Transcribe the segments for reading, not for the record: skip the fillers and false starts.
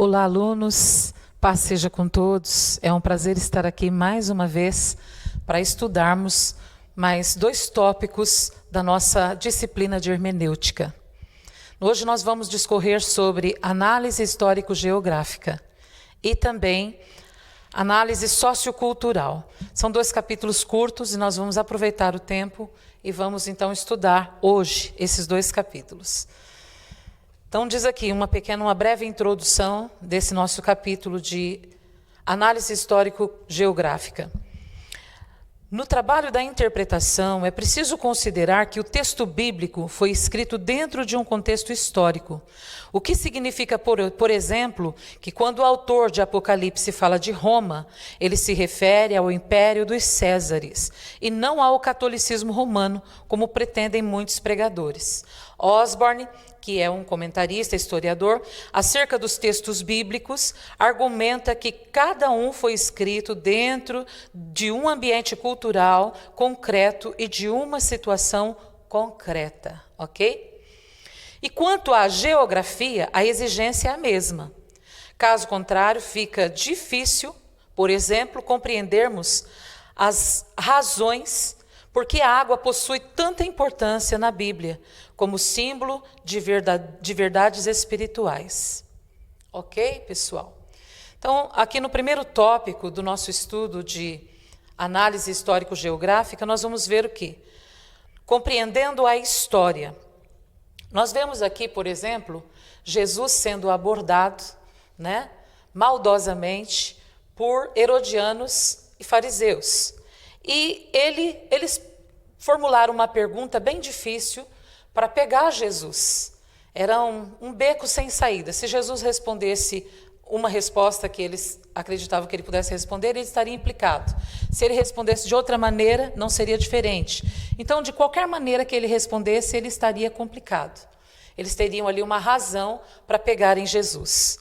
Olá, alunos, paz seja com todos. É um prazer estar aqui mais uma vez para estudarmos mais dois tópicos da nossa disciplina de hermenêutica. Hoje nós vamos discorrer sobre análise histórico-geográfica e também análise sociocultural. São dois capítulos curtos e nós vamos aproveitar o tempo e vamos então estudar hoje esses dois capítulos. Então diz aqui uma breve introdução desse nosso capítulo de análise histórico-geográfica. No trabalho da interpretação, é preciso considerar que o texto bíblico foi escrito dentro de um contexto histórico, o que significa, por exemplo, que quando o autor de Apocalipse fala de Roma, ele se refere ao Império dos Césares, e não ao catolicismo romano, como pretendem muitos pregadores. Osborne, que é um comentarista, historiador, acerca dos textos bíblicos, argumenta que cada um foi escrito dentro de um ambiente cultural concreto e de uma situação concreta, ok? E quanto à geografia, a exigência é a mesma. Caso contrário, fica difícil, por exemplo, compreendermos as razões por que a água possui tanta importância na Bíblia, como símbolo de verdades espirituais. Ok, pessoal? Então, aqui no primeiro tópico do nosso estudo de análise histórico-geográfica, nós vamos ver o quê? Compreendendo a história. Nós vemos aqui, por exemplo, Jesus sendo abordado, maldosamente, por herodianos e fariseus. E eles formularam uma pergunta bem difícil para pegar Jesus. Era um beco sem saída. Se Jesus respondesse uma resposta que eles acreditavam que ele pudesse responder, ele estaria implicado. Se ele respondesse de outra maneira, não seria diferente. Então, de qualquer maneira que ele respondesse, ele estaria complicado. Eles teriam ali uma razão para pegarem Jesus.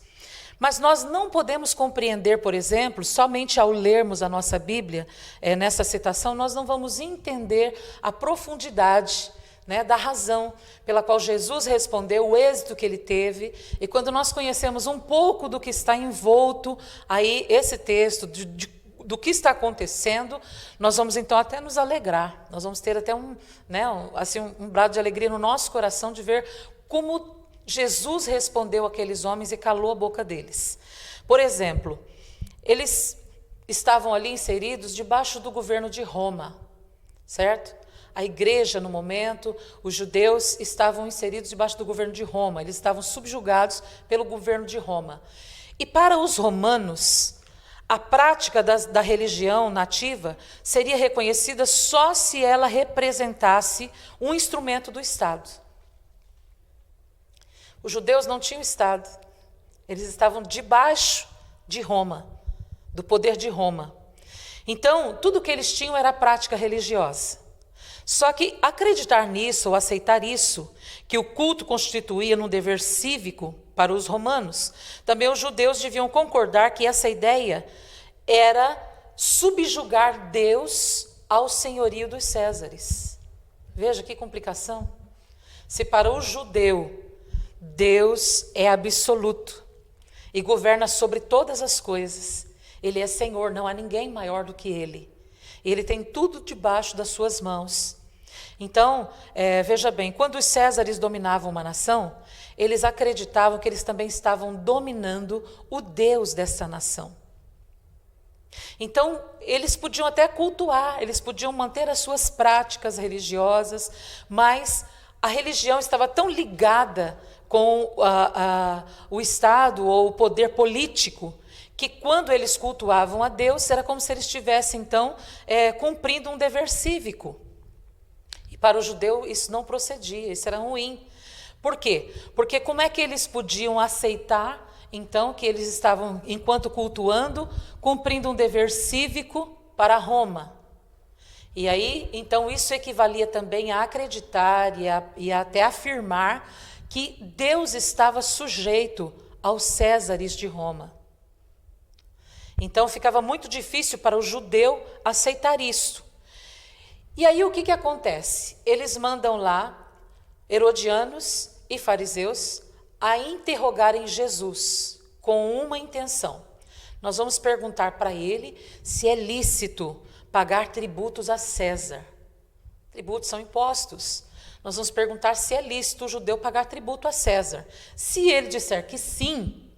Mas nós não podemos compreender, por exemplo, somente ao lermos a nossa Bíblia, nessa citação, nós não vamos entender a profundidade da razão pela qual Jesus respondeu, o êxito que ele teve. E quando nós conhecemos um pouco do que está envolto aí, esse texto, do que está acontecendo, nós vamos então até nos alegrar. Nós vamos ter até um brado de alegria no nosso coração de ver como Jesus respondeu àqueles homens e calou a boca deles. Por exemplo, eles estavam ali inseridos debaixo do governo de Roma, certo? A igreja, no momento, os judeus estavam inseridos debaixo do governo de Roma, eles estavam subjugados pelo governo de Roma. E para os romanos, a prática da religião nativa seria reconhecida só se ela representasse um instrumento do Estado. Os judeus não tinham Estado, eles estavam debaixo de Roma, do poder de Roma. Então, tudo que eles tinham era a prática religiosa. Só que acreditar nisso ou aceitar isso, que o culto constituía num dever cívico para os romanos, também os judeus deviam concordar que essa ideia era subjugar Deus ao senhorio dos Césares. Veja que complicação. Se para o judeu Deus é absoluto e governa sobre todas as coisas. Ele é Senhor, não há ninguém maior do que Ele. Ele tem tudo debaixo das suas mãos. Então, veja bem, quando os Césares dominavam uma nação, eles acreditavam que eles também estavam dominando o Deus dessa nação. Então, eles podiam até cultuar, eles podiam manter as suas práticas religiosas, mas a religião estava tão ligada com o Estado ou o poder político, que quando eles cultuavam a Deus, era como se eles estivessem, então, cumprindo um dever cívico. E para o judeu isso não procedia, isso era ruim. Por quê? Porque como é que eles podiam aceitar, então, que eles estavam, enquanto cultuando, cumprindo um dever cívico para Roma? E aí, então, isso equivalia também a acreditar e a até afirmar que Deus estava sujeito aos Césares de Roma. Então, ficava muito difícil para o judeu aceitar isso. E aí, o que acontece? Eles mandam lá herodianos e fariseus a interrogarem Jesus com uma intenção. Nós vamos perguntar para ele se é lícito pagar tributos a César. Tributos são impostos. Nós vamos perguntar se é lícito o judeu pagar tributo a César. Se ele disser que sim,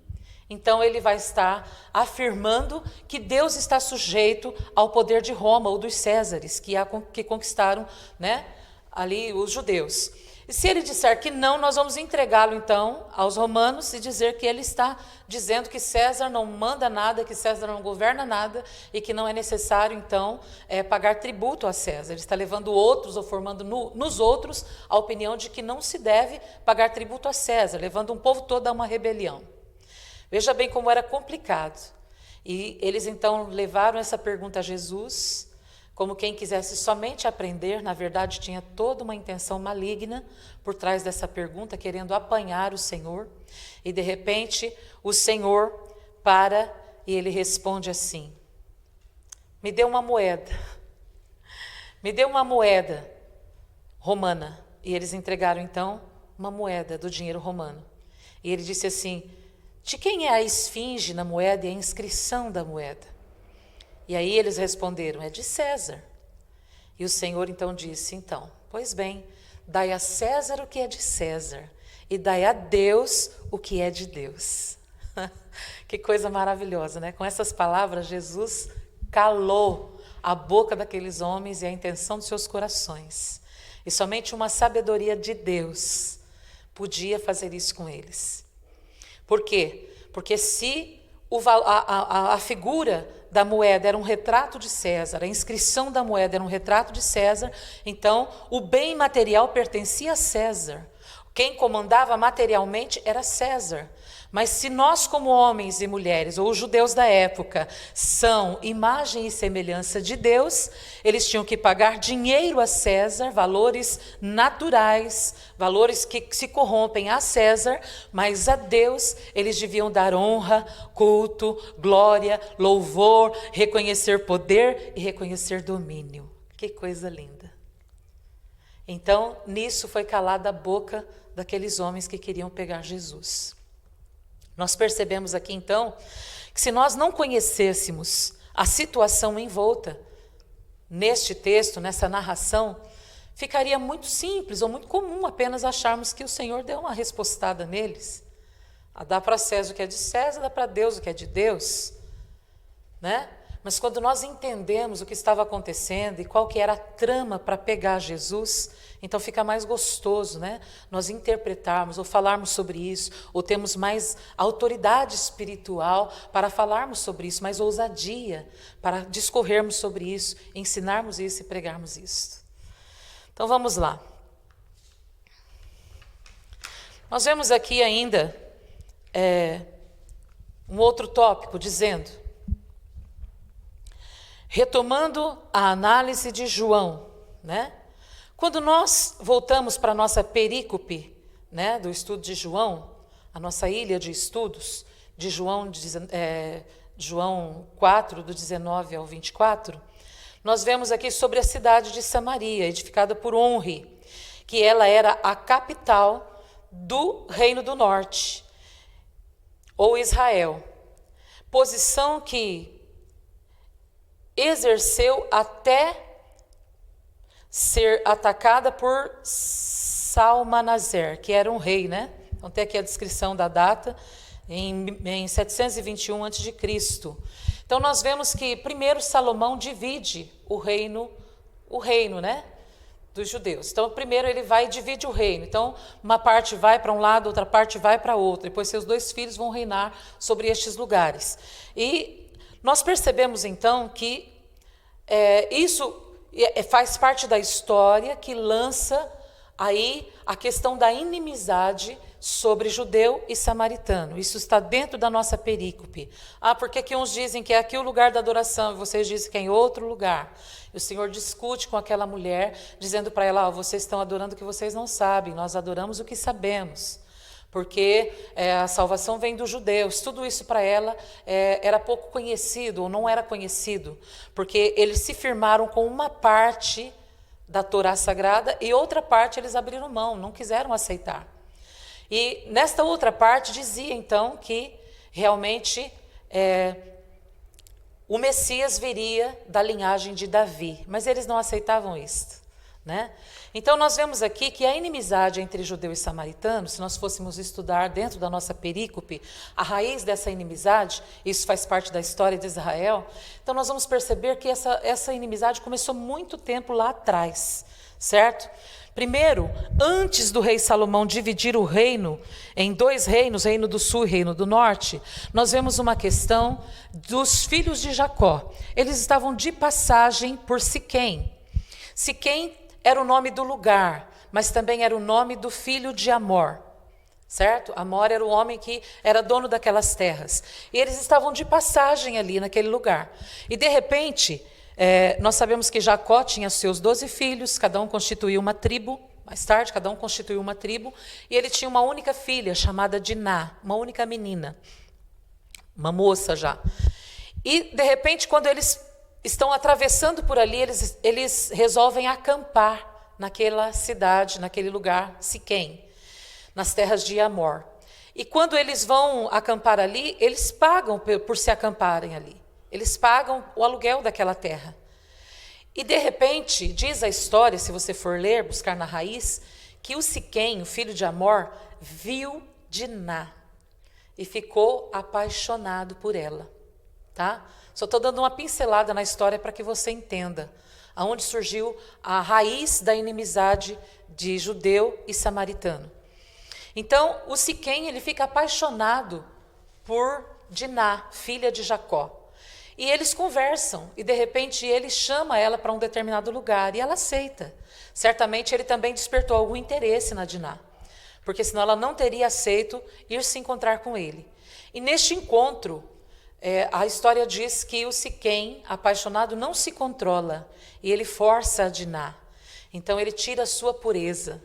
então ele vai estar afirmando que Deus está sujeito ao poder de Roma ou dos Césares, que conquistaram, né, ali os judeus. E se ele disser que não, nós vamos entregá-lo então aos romanos e dizer que ele está dizendo que César não manda nada, que César não governa nada e que não é necessário então pagar tributo a César. Ele está levando outros ou formando nos outros a opinião de que não se deve pagar tributo a César, levando um povo todo a uma rebelião. Veja bem como era complicado. E eles então levaram essa pergunta a Jesus, como quem quisesse somente aprender. Na verdade, tinha toda uma intenção maligna por trás dessa pergunta, querendo apanhar o Senhor. E, de repente, o Senhor para e ele responde assim: me dê uma moeda. Me dê uma moeda romana. E eles entregaram, então, uma moeda do dinheiro romano. E ele disse assim: de quem é a esfinge na moeda e a inscrição da moeda? E aí eles responderam: é de César. E o Senhor então disse: então, pois bem, dai a César o que é de César, e dai a Deus o que é de Deus. Que coisa maravilhosa, né? Com essas palavras, Jesus calou a boca daqueles homens e a intenção dos seus corações. E somente uma sabedoria de Deus podia fazer isso com eles. Por quê? Porque se a figura da moeda era um retrato de César, a inscrição da moeda era um retrato de César, então o bem material pertencia a César. Quem comandava materialmente era César. Mas se nós, como homens e mulheres, ou os judeus da época, são imagem e semelhança de Deus, eles tinham que pagar dinheiro a César, valores naturais, valores que se corrompem a César, mas a Deus eles deviam dar honra, culto, glória, louvor, reconhecer poder e reconhecer domínio. Que coisa linda! Então, nisso foi calada a boca daqueles homens que queriam pegar Jesus. Nós percebemos aqui, então, que se nós não conhecêssemos a situação envolta neste texto, nessa narração, ficaria muito simples ou muito comum apenas acharmos que o Senhor deu uma respostada neles. Dá para César o que é de César, dá para Deus o que é de Deus, né? Mas quando nós entendemos o que estava acontecendo e qual que era a trama para pegar Jesus, então fica mais gostoso, né? Nós interpretarmos ou falarmos sobre isso, ou temos mais autoridade espiritual para falarmos sobre isso, mais ousadia para discorrermos sobre isso, ensinarmos isso e pregarmos isso. Então vamos lá. Nós vemos aqui ainda um outro tópico dizendo: retomando a análise de João, né? Quando nós voltamos para a nossa perícope, né, do estudo de João, a nossa ilha de estudos, de João 4, do 19 ao 24, nós vemos aqui sobre a cidade de Samaria, edificada por Onri, que ela era a capital do Reino do Norte, ou Israel, posição que exerceu até ser atacada por Salmanaser, que era um rei, né? Então tem aqui a descrição da data, em 721 a.C. Então nós vemos que primeiro Salomão divide o reino, né, dos judeus. Então primeiro ele vai e divide o reino. Então uma parte vai para um lado, outra parte vai para outro. Depois seus dois filhos vão reinar sobre estes lugares. E nós percebemos então que isso faz parte da história que lança aí a questão da inimizade sobre judeu e samaritano. Isso está dentro da nossa perícope. Porque que uns dizem que é aqui o lugar da adoração e vocês dizem que é em outro lugar. E o Senhor discute com aquela mulher, dizendo para ela: vocês estão adorando o que vocês não sabem, nós adoramos o que sabemos. Porque a salvação vem dos judeus. Tudo isso para ela era pouco conhecido, ou não era conhecido, porque eles se firmaram com uma parte da Torá Sagrada e outra parte eles abriram mão, não quiseram aceitar. E nesta outra parte dizia então que realmente o Messias viria da linhagem de Davi, mas eles não aceitavam isso, né? Então nós vemos aqui que a inimizade entre judeu e samaritano, se nós fôssemos estudar dentro da nossa perícope, a raiz dessa inimizade, isso faz parte da história de Israel, então nós vamos perceber que essa inimizade começou muito tempo lá atrás, certo? Primeiro, antes do rei Salomão dividir o reino em 2 reinos, reino do sul e reino do norte, nós vemos uma questão dos filhos de Jacó. Eles estavam de passagem por Siquém. Siquém era o nome do lugar, mas também era o nome do filho de Amor, certo? Amor era o homem que era dono daquelas terras. E eles estavam de passagem ali naquele lugar. E de repente, nós sabemos que Jacó tinha seus 12 filhos, cada um constituiu uma tribo. Mais tarde, cada um constituiu uma tribo. E ele tinha uma única filha, chamada Diná, uma única menina, uma moça já. E, de repente, quando eles estão atravessando por ali, eles resolvem acampar naquela cidade, naquele lugar, Siquém, nas terras de Amor. E quando eles vão acampar ali, eles pagam por se acamparem ali. Eles pagam o aluguel daquela terra. E de repente, diz a história, se você for ler, buscar na raiz, que o Siquém, o filho de Amor, viu Diná e ficou apaixonado por ela. Tá? Só estou dando uma pincelada na história para que você entenda aonde surgiu a raiz da inimizade de judeu e samaritano. Então, o Siquém, ele fica apaixonado por Diná, filha de Jacó. E eles conversam, e de repente ele chama ela para um determinado lugar, e ela aceita. Certamente ele também despertou algum interesse na Diná, porque senão ela não teria aceito ir se encontrar com ele. E neste encontro, a história diz que o Siquém, apaixonado, não se controla, e ele força a Diná. Então ele tira a sua pureza,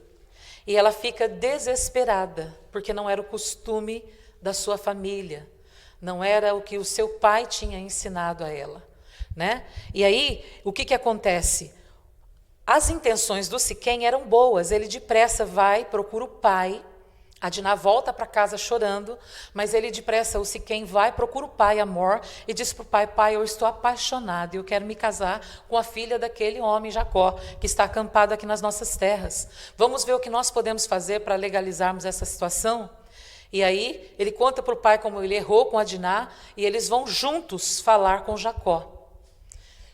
e ela fica desesperada, porque não era o costume da sua família. Não era o que o seu pai tinha ensinado a ela, né? E aí, o que acontece? As intenções do Siquém eram boas. Ele depressa vai, procura o pai. A Diná volta para casa chorando, mas ele depressa, o Siquém vai, procura o pai, Amor, e diz para o pai: pai, eu estou apaixonado e eu quero me casar com a filha daquele homem, Jacó, que está acampado aqui nas nossas terras. Vamos ver o que nós podemos fazer para legalizarmos essa situação? E aí ele conta para o pai como ele errou com a Diná, e eles vão juntos falar com Jacó.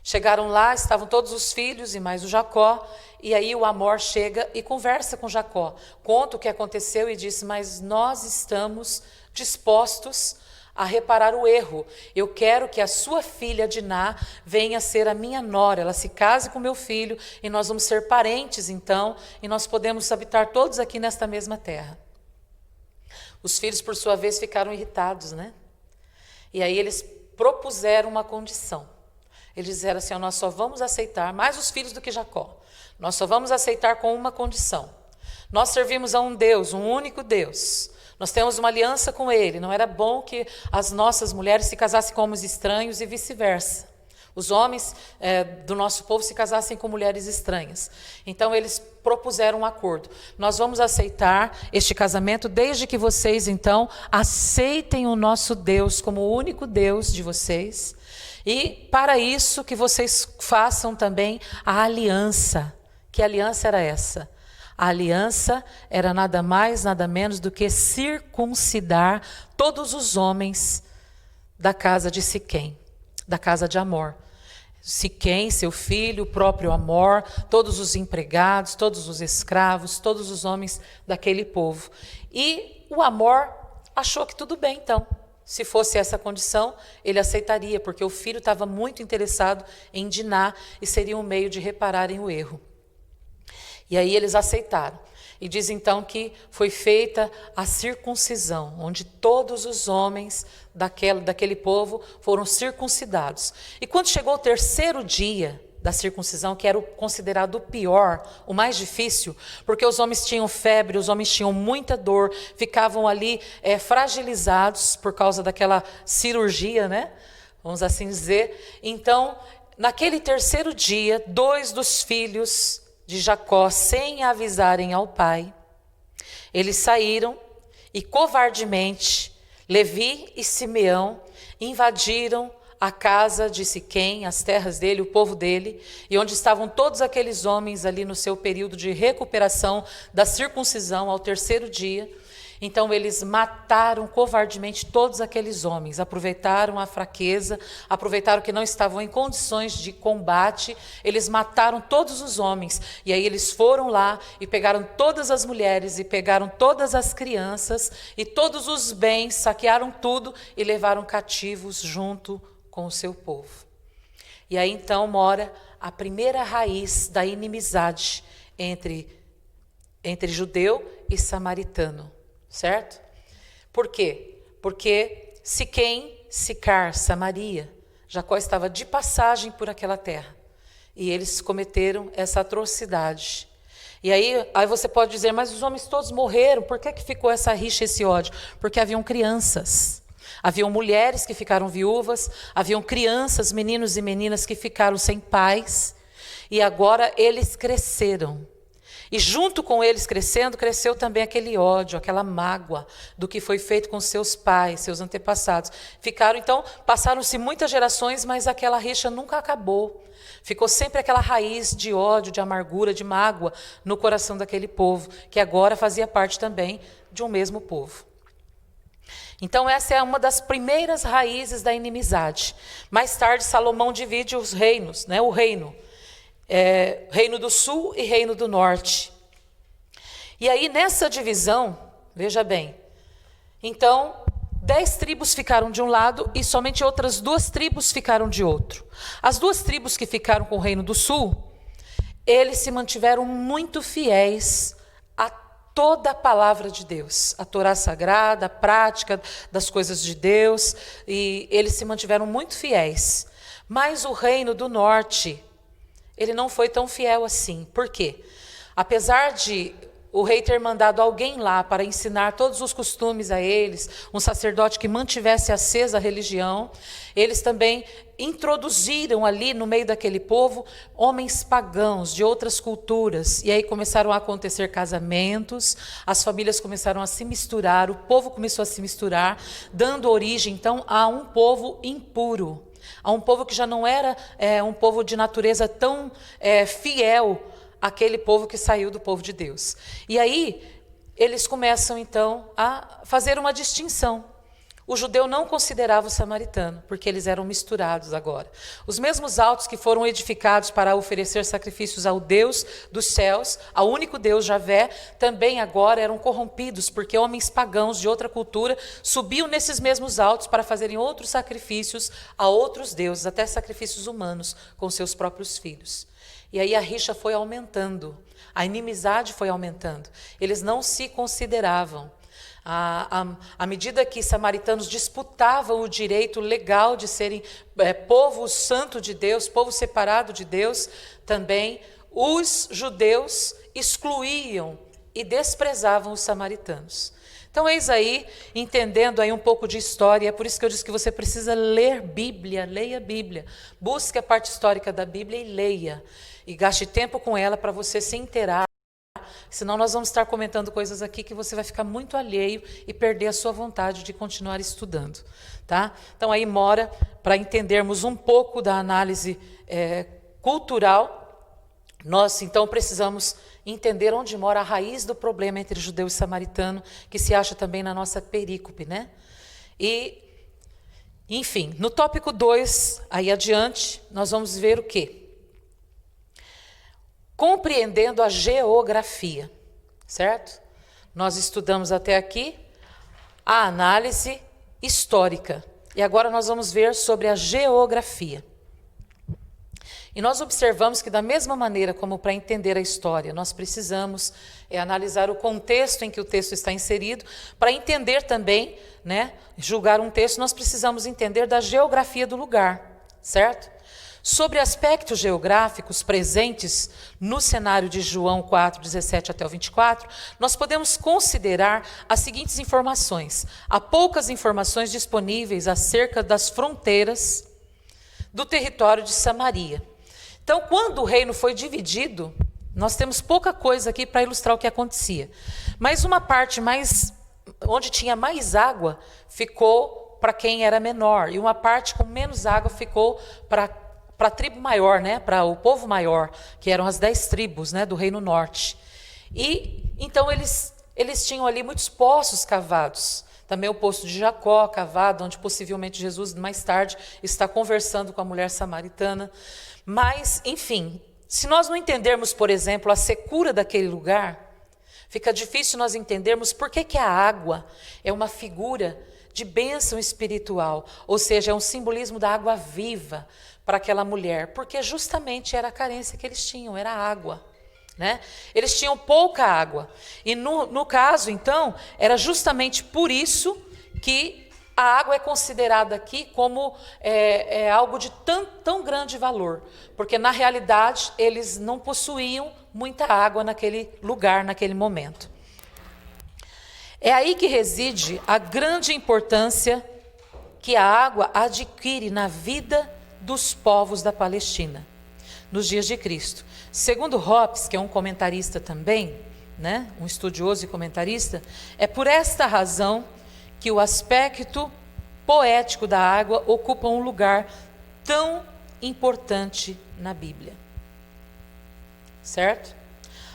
Chegaram lá, estavam todos os filhos e mais o Jacó, e aí o Amor chega e conversa com Jacó. Conta o que aconteceu e diz: mas nós estamos dispostos a reparar o erro. Eu quero que a sua filha Diná venha ser a minha nora, ela se case com meu filho, e nós vamos ser parentes então, e nós podemos habitar todos aqui nesta mesma terra. Os filhos, por sua vez, ficaram irritados, né? E aí eles propuseram uma condição. Eles disseram assim: nós só vamos aceitar, mais os filhos do que Jacó, nós só vamos aceitar com uma condição. Nós servimos a um Deus, um único Deus. Nós temos uma aliança com Ele. Não era bom que as nossas mulheres se casassem com homens estranhos e vice-versa. Os homens do nosso povo se casassem com mulheres estranhas. Então eles propuseram um acordo. Nós vamos aceitar este casamento desde que vocês então aceitem o nosso Deus como o único Deus de vocês. E para isso que vocês façam também a aliança. Que aliança era essa? A aliança era nada mais, nada menos do que circuncidar todos os homens da casa de Siquém, da casa de Amor. Siquém, seu filho, o próprio Amor, todos os empregados, todos os escravos, todos os homens daquele povo. E o Amor achou que tudo bem, então. Se fosse essa condição, ele aceitaria, porque o filho estava muito interessado em Diná e seria um meio de repararem o erro. E aí eles aceitaram. E diz então que foi feita a circuncisão, onde todos os homens daquele povo foram circuncidados. E quando chegou o 3º dia da circuncisão, que era considerado o pior, o mais difícil, porque os homens tinham febre, os homens tinham muita dor, ficavam ali fragilizados por causa daquela cirurgia, né? Vamos assim dizer. Então, naquele 3º dia, 2 dos filhos de Jacó, sem avisarem ao pai, eles saíram e covardemente Levi e Simeão invadiram a casa de Siquém, as terras dele, o povo dele, e onde estavam todos aqueles homens ali no seu período de recuperação da circuncisão ao 3º dia. Então eles mataram covardemente todos aqueles homens, aproveitaram a fraqueza, aproveitaram que não estavam em condições de combate, eles mataram todos os homens. E aí eles foram lá e pegaram todas as mulheres e pegaram todas as crianças e todos os bens, saquearam tudo e levaram cativos junto com o seu povo. E aí então mora a primeira raiz da inimizade entre judeu e samaritano. Certo? Por quê? Porque Siquém, Sicar, Samaria, Jacó estava de passagem por aquela terra. E eles cometeram essa atrocidade. E aí você pode dizer, mas os homens todos morreram, por que ficou essa rixa, esse ódio? Porque haviam crianças, haviam mulheres que ficaram viúvas, haviam crianças, meninos e meninas que ficaram sem pais, e agora eles cresceram. E junto com eles crescendo, cresceu também aquele ódio, aquela mágoa do que foi feito com seus pais, seus antepassados. Então, passaram-se muitas gerações, mas aquela rixa nunca acabou. Ficou sempre aquela raiz de ódio, de amargura, de mágoa no coração daquele povo, que agora fazia parte também de um mesmo povo. Então essa é uma das primeiras raízes da inimizade. Mais tarde, Salomão divide os reinos, né? O reino. Reino do Sul e Reino do Norte. E aí nessa divisão, veja bem, então 10 tribos ficaram de um lado e somente outras 2 tribos ficaram de outro. As 2 tribos que ficaram com o Reino do Sul, eles se mantiveram muito fiéis a toda a palavra de Deus, a Torá Sagrada, a prática das coisas de Deus, e eles se mantiveram muito fiéis. Mas o Reino do Norte, ele não foi tão fiel assim. Por quê? Apesar de o rei ter mandado alguém lá para ensinar todos os costumes a eles, um sacerdote que mantivesse acesa a religião, eles também introduziram ali no meio daquele povo homens pagãos de outras culturas. E aí começaram a acontecer casamentos, as famílias começaram a se misturar, o povo começou a se misturar, dando origem então a um povo impuro. A um povo que já não era um povo de natureza tão fiel àquele povo que saiu do povo de Deus. E aí, eles começam então a fazer uma distinção. O judeu não considerava o samaritano, porque eles eram misturados agora. Os mesmos altos que foram edificados para oferecer sacrifícios ao Deus dos céus, ao único Deus, Javé, também agora eram corrompidos, porque homens pagãos de outra cultura subiam nesses mesmos altos para fazerem outros sacrifícios a outros deuses, até sacrifícios humanos, com seus próprios filhos. E aí a rixa foi aumentando, a inimizade foi aumentando. Eles não se consideravam. À medida que samaritanos disputavam o direito legal de serem povo santo de Deus, povo separado de Deus, também os judeus excluíam e desprezavam os samaritanos. Então eis aí, entendendo aí um pouco de história, é por isso que eu disse que você precisa ler Bíblia, leia a Bíblia, busque a parte histórica da Bíblia e leia, e gaste tempo com ela para você se inteirar. Senão nós vamos estar comentando coisas aqui que você vai ficar muito alheio e perder a sua vontade de continuar estudando. Tá? Então aí mora, para entendermos um pouco da análise cultural, nós então precisamos entender onde mora a raiz do problema entre judeu e samaritano, que se acha também na nossa perícope, né? E, enfim, no tópico 2, aí adiante, nós vamos ver o quê? Compreendendo a geografia, certo? Nós estudamos até aqui a análise histórica. E agora nós vamos ver sobre a geografia. E nós observamos que da mesma maneira como para entender a história, nós precisamos analisar o contexto em que o texto está inserido. Para entender também, né, julgar um texto, nós precisamos entender da geografia do lugar, certo? Sobre aspectos geográficos presentes no cenário de João 4, 17 até o 24, nós podemos considerar as seguintes informações. Há poucas informações disponíveis acerca das fronteiras do território de Samaria. Então, quando o reino foi dividido, nós temos pouca coisa aqui para ilustrar o que acontecia. Mas uma parte mais, onde tinha mais água ficou para quem era menor, e uma parte com menos água ficou para a tribo maior, né? Para o povo maior, que eram as 10 tribos, né? Do Reino Norte. E então eles tinham ali muitos poços cavados. Também o poço de Jacó, cavado, onde possivelmente Jesus, mais tarde, está conversando com a mulher samaritana. Mas, enfim, se nós não entendermos, por exemplo, a secura daquele lugar, fica difícil nós entendermos por que a água é uma figura de bênção espiritual, ou seja, é um simbolismo da água viva para aquela mulher, porque justamente era a carência que eles tinham, era a água. Né? Eles tinham pouca água, e no caso, então, era justamente por isso que a água é considerada aqui como algo de tão grande valor, porque na realidade eles não possuíam muita água naquele lugar, naquele momento. É aí que reside a grande importância que a água adquire na vida dos povos da Palestina, nos dias de Cristo. Segundo Hobbes, que é um comentarista também, né, um estudioso e comentarista, é por esta razão que o aspecto poético da água ocupa um lugar tão importante na Bíblia. Certo?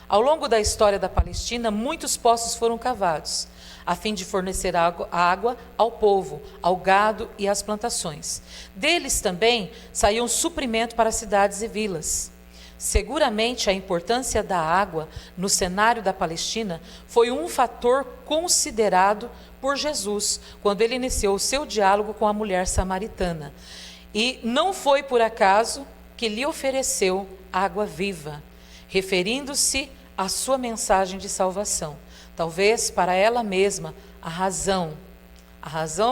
Ao longo da história da Palestina, muitos poços foram cavados, a fim de fornecer água ao povo, ao gado e às plantações. Deles também saiu um suprimento para cidades e vilas. Seguramente a importância da água no cenário da Palestina foi um fator considerado por Jesus quando ele iniciou o seu diálogo com a mulher samaritana. E não foi por acaso que lhe ofereceu água viva, referindo-se à sua mensagem de salvação. Talvez para ela mesma a razão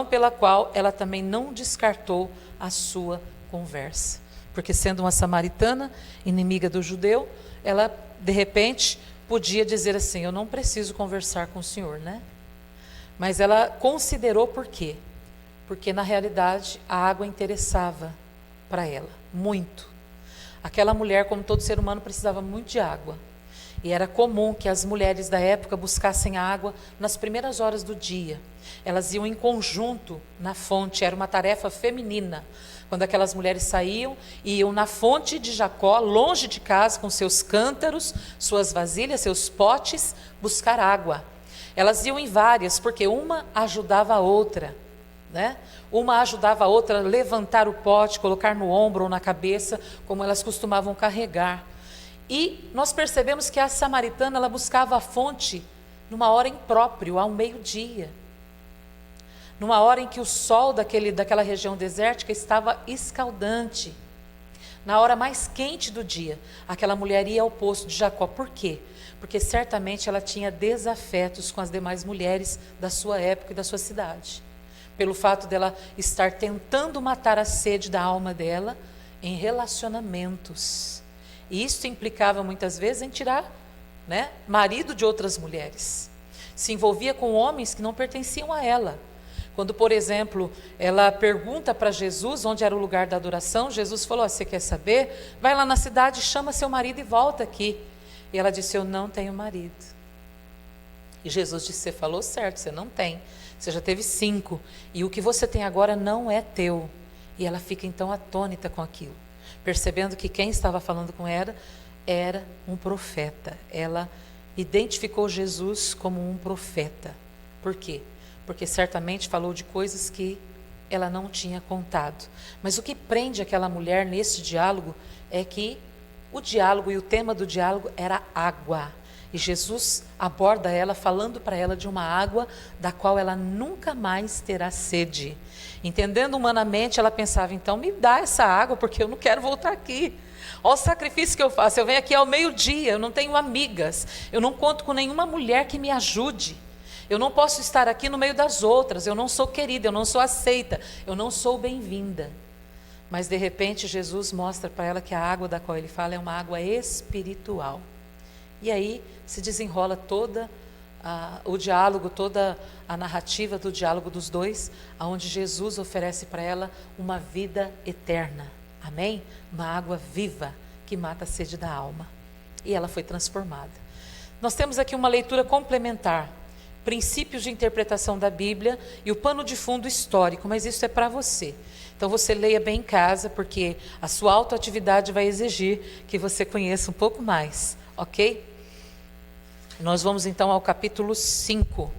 pela qual ela também não descartou a sua conversa. Porque sendo uma samaritana, inimiga do judeu, ela de repente podia dizer assim, eu não preciso conversar com o senhor, né? Mas ela considerou por quê? Porque na realidade a água interessava para ela, muito. Aquela mulher, como todo ser humano, precisava muito de água. E era comum que as mulheres da época buscassem água nas primeiras horas do dia. Elas iam em conjunto na fonte, era uma tarefa feminina. Quando aquelas mulheres saíam e iam na fonte de Jacó, longe de casa, com seus cântaros, suas vasilhas, seus potes, buscar água. Elas iam em várias, porque uma ajudava a outra, né? Uma ajudava a outra a levantar o pote, colocar no ombro ou na cabeça, como elas costumavam carregar. E nós percebemos que a samaritana, ela buscava a fonte numa hora imprópria, ao meio-dia. Numa hora em que o sol daquela região desértica estava escaldante. Na hora mais quente do dia, aquela mulher ia ao poço de Jacó. Por quê? Porque certamente ela tinha desafetos com as demais mulheres da sua época e da sua cidade. Pelo fato dela estar tentando matar a sede da alma dela em relacionamentos. E isso implicava muitas vezes em tirar, né, marido de outras mulheres. Se envolvia com homens que não pertenciam a ela. Quando, por exemplo, ela pergunta para Jesus onde era o lugar da adoração, Jesus falou, você quer saber? Vai lá na cidade, chama seu marido e volta aqui. E ela disse, eu não tenho marido. E Jesus disse, você falou certo, você não tem. Você já teve 5. E o que você tem agora não é teu. E ela fica então atônita com aquilo, percebendo que quem estava falando com ela era um profeta. Ela identificou Jesus como um profeta. Por quê? Porque certamente falou de coisas que ela não tinha contado. Mas o que prende aquela mulher nesse diálogo é que o diálogo e o tema do diálogo era água. E Jesus aborda ela falando para ela de uma água da qual ela nunca mais terá sede. Entendendo humanamente, ela pensava, então me dá essa água porque eu não quero voltar aqui. Olha o sacrifício que eu faço, eu venho aqui ao meio-dia, eu não tenho amigas, eu não conto com nenhuma mulher que me ajude. Eu não posso estar aqui no meio das outras, eu não sou querida, eu não sou aceita, eu não sou bem-vinda. Mas de repente Jesus mostra para ela que a água da qual ele fala é uma água espiritual. E aí se desenrola o diálogo, toda a narrativa do diálogo dos dois, onde Jesus oferece para ela uma vida eterna. Amém? Uma água viva que mata a sede da alma. E ela foi transformada. Nós temos aqui uma leitura complementar. princípios de interpretação da Bíblia e o pano de fundo histórico, mas isso é para você. Então você leia bem em casa, porque a sua autoatividade vai exigir que você conheça um pouco mais, ok? Nós vamos então ao capítulo 5,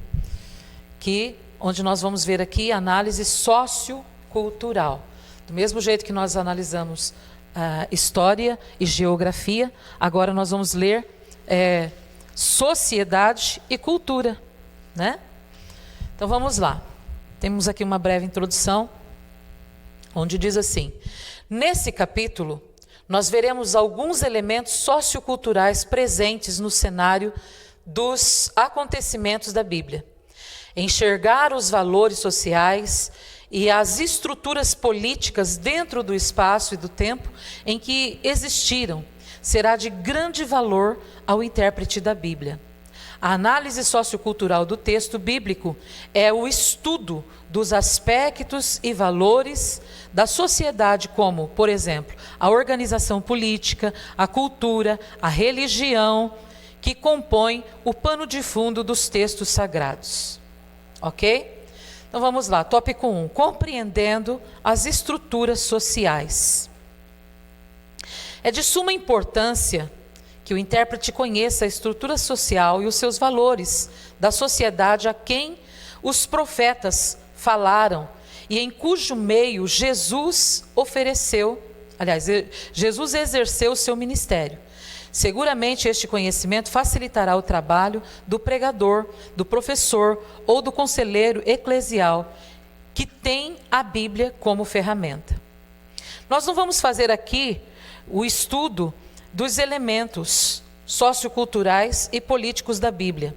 onde nós vamos ver aqui análise sociocultural. Do mesmo jeito que nós analisamos história e geografia, agora nós vamos ler sociedade e cultura, né? Então vamos lá. Temos aqui uma breve introdução, onde diz assim: nesse capítulo, nós veremos alguns elementos socioculturais presentes no cenário dos acontecimentos da Bíblia. Enxergar os valores sociais e as estruturas políticas dentro do espaço e do tempo em que existiram será de grande valor ao intérprete da Bíblia. A análise sociocultural do texto bíblico é o estudo dos aspectos e valores da sociedade, como, por exemplo, a organização política, a cultura, a religião, que compõem o pano de fundo dos textos sagrados. Ok? Então vamos lá, tópico 1, compreendendo as estruturas sociais. É de suma importância que o intérprete conheça a estrutura social e os seus valores da sociedade a quem os profetas falaram e em cujo meio Jesus exerceu o seu ministério. Seguramente este conhecimento facilitará o trabalho do pregador, do professor ou do conselheiro eclesial que tem a Bíblia como ferramenta. Nós não vamos fazer aqui o estudo dos elementos socioculturais e políticos da Bíblia.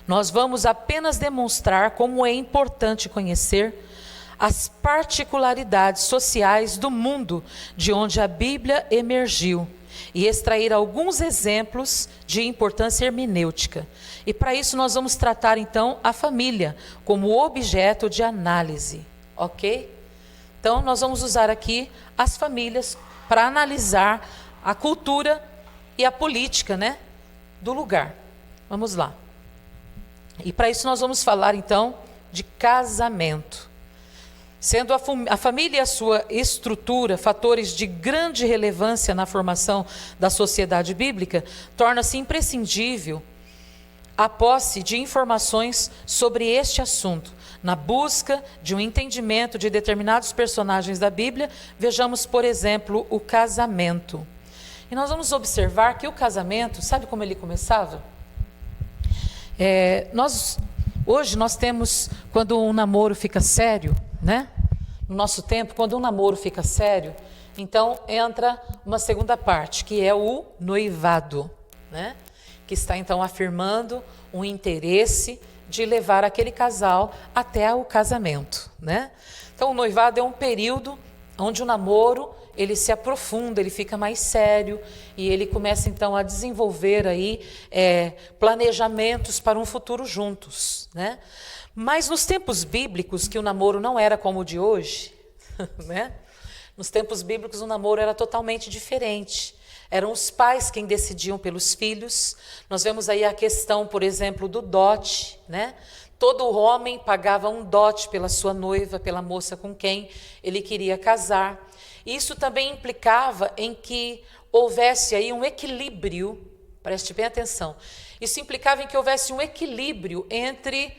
Nós vamos apenas demonstrar como é importante conhecer as particularidades sociais do mundo de onde a Bíblia emergiu e extrair alguns exemplos de importância hermenêutica. E para isso nós vamos tratar então a família como objeto de análise, ok? Então nós vamos usar aqui as famílias para analisar a cultura e a política, né, do lugar. Vamos lá. E para isso nós vamos falar então de casamento. Sendo a família e a sua estrutura fatores de grande relevância na formação da sociedade bíblica, torna-se imprescindível a posse de informações sobre este assunto. Na busca de um entendimento de determinados personagens da Bíblia, vejamos, por exemplo, o casamento. E nós vamos observar que o casamento, sabe como ele começava? Hoje nós temos, quando um namoro fica sério, né? No nosso tempo, quando um namoro fica sério, então entra uma segunda parte, que é o noivado, né? Que está então afirmando um interesse de levar aquele casal até o casamento, né? Então o noivado é um período onde o namoro ele se aprofunda, ele fica mais sério e ele começa então a desenvolver aí planejamentos para um futuro juntos, né? Mas nos tempos bíblicos, que o namoro não era como o de hoje, né? Nos tempos bíblicos o namoro era totalmente diferente. Eram os pais quem decidiam pelos filhos. Nós vemos aí a questão, por exemplo, do dote, né? Todo homem pagava um dote pela sua noiva, pela moça com quem ele queria casar. Isso também implicava em que houvesse aí um equilíbrio, preste bem atenção, isso implicava em que houvesse um equilíbrio entre,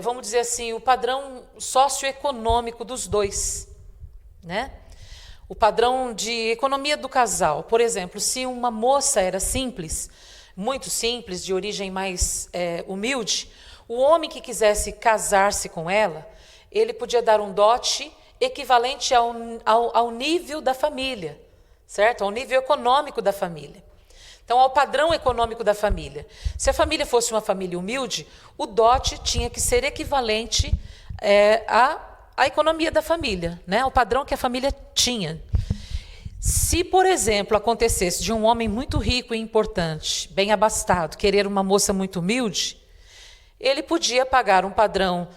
vamos dizer assim, o padrão socioeconômico dos dois, né? O padrão de economia do casal. Por exemplo, se uma moça era simples, muito simples, de origem mais humilde, o homem que quisesse casar-se com ela, ele podia dar um dote equivalente ao nível da família, certo? Ao nível econômico da família. Então, ao padrão econômico da família. Se a família fosse uma família humilde, o dote tinha que ser equivalente à economia da família, né? Ao padrão que a família tinha. Se, por exemplo, acontecesse de um homem muito rico e importante, bem abastado, querer uma moça muito humilde, ele podia pagar um padrão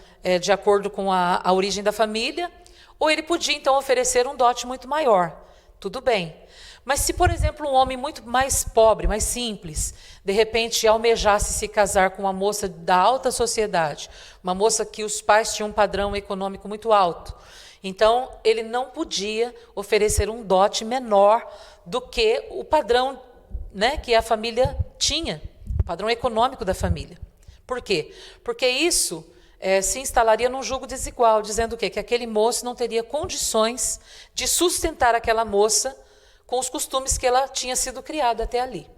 de acordo com a origem da família, ou ele podia, então, oferecer um dote muito maior. Tudo bem. Mas se, por exemplo, um homem muito mais pobre, mais simples, de repente almejasse se casar com uma moça da alta sociedade, uma moça que os pais tinham um padrão econômico muito alto, então ele não podia oferecer um dote menor do que o padrão, né, que a família tinha, o padrão econômico da família. Por quê? Porque isso se instalaria num julgo desigual, dizendo o quê? Que aquele moço não teria condições de sustentar aquela moça com os costumes que ela tinha sido criada até ali.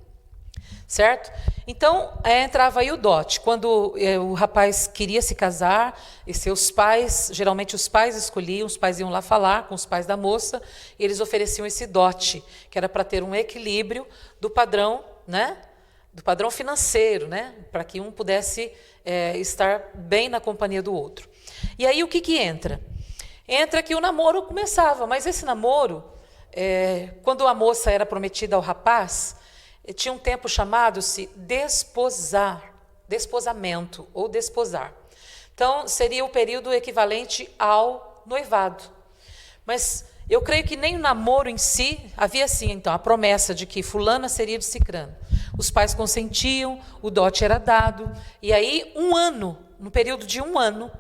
Certo? Então, entrava aí o dote. Quando o rapaz queria se casar, e seus pais, geralmente os pais escolhiam, os pais iam lá falar com os pais da moça, e eles ofereciam esse dote, que era para ter um equilíbrio do padrão, né? Do padrão financeiro, né? Para que um pudesse estar bem na companhia do outro. E aí o que entra? Entra que o namoro começava, mas esse namoro, quando a moça era prometida ao rapaz, tinha um tempo chamado-se desposamento ou desposar. Então, seria o período equivalente ao noivado. Mas eu creio que nem o namoro em si, havia sim, então, a promessa de que fulana seria de cicrano. Os pais consentiam, o dote era dado, e aí no período de um ano,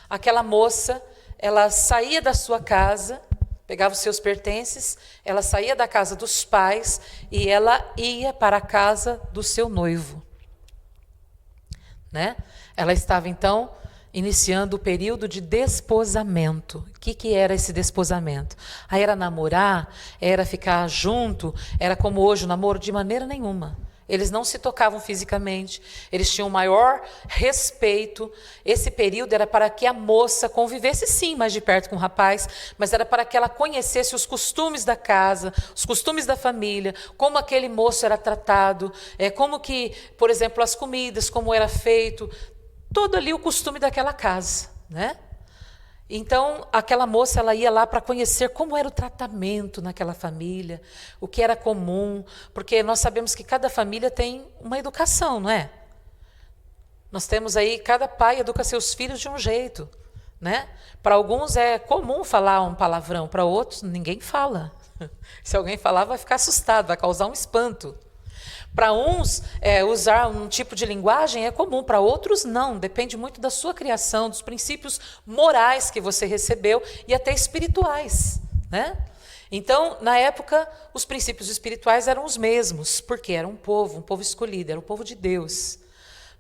aquela moça, ela saía da sua casa, pegava os seus pertences, ela saía da casa dos pais e ela ia para a casa do seu noivo. Né? Ela estava, então, iniciando o período de desposamento. O que era esse desposamento? Aí era namorar, era ficar junto, era como hoje o namoro, de maneira nenhuma. Eles não se tocavam fisicamente, eles tinham maior respeito. Esse período era para que a moça convivesse, sim, mais de perto com o rapaz, mas era para que ela conhecesse os costumes da casa, os costumes da família, como aquele moço era tratado, como que, por exemplo, as comidas, como era feito, todo ali o costume daquela casa, né? Então, aquela moça, ela ia lá para conhecer como era o tratamento naquela família, o que era comum, porque nós sabemos que cada família tem uma educação, não é? Nós temos aí, cada pai educa seus filhos de um jeito, né? Para alguns é comum falar um palavrão, para outros ninguém fala. Se alguém falar, vai ficar assustado, vai causar um espanto. Para uns, usar um tipo de linguagem é comum, para outros não, depende muito da sua criação, dos princípios morais que você recebeu e até espirituais, né? Então, na época, os princípios espirituais eram os mesmos, porque era um povo escolhido, era o povo de Deus.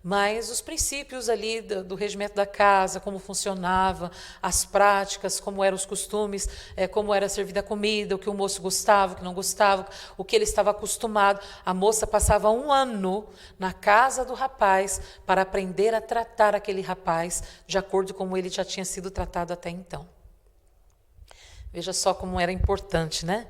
Mas os princípios ali do regimento da casa, como funcionava, as práticas, como eram os costumes, como era servida a comida, o que o moço gostava, o que não gostava, o que ele estava acostumado. A moça passava um ano na casa do rapaz para aprender a tratar aquele rapaz de acordo com como ele já tinha sido tratado até então. Veja só como era importante, né?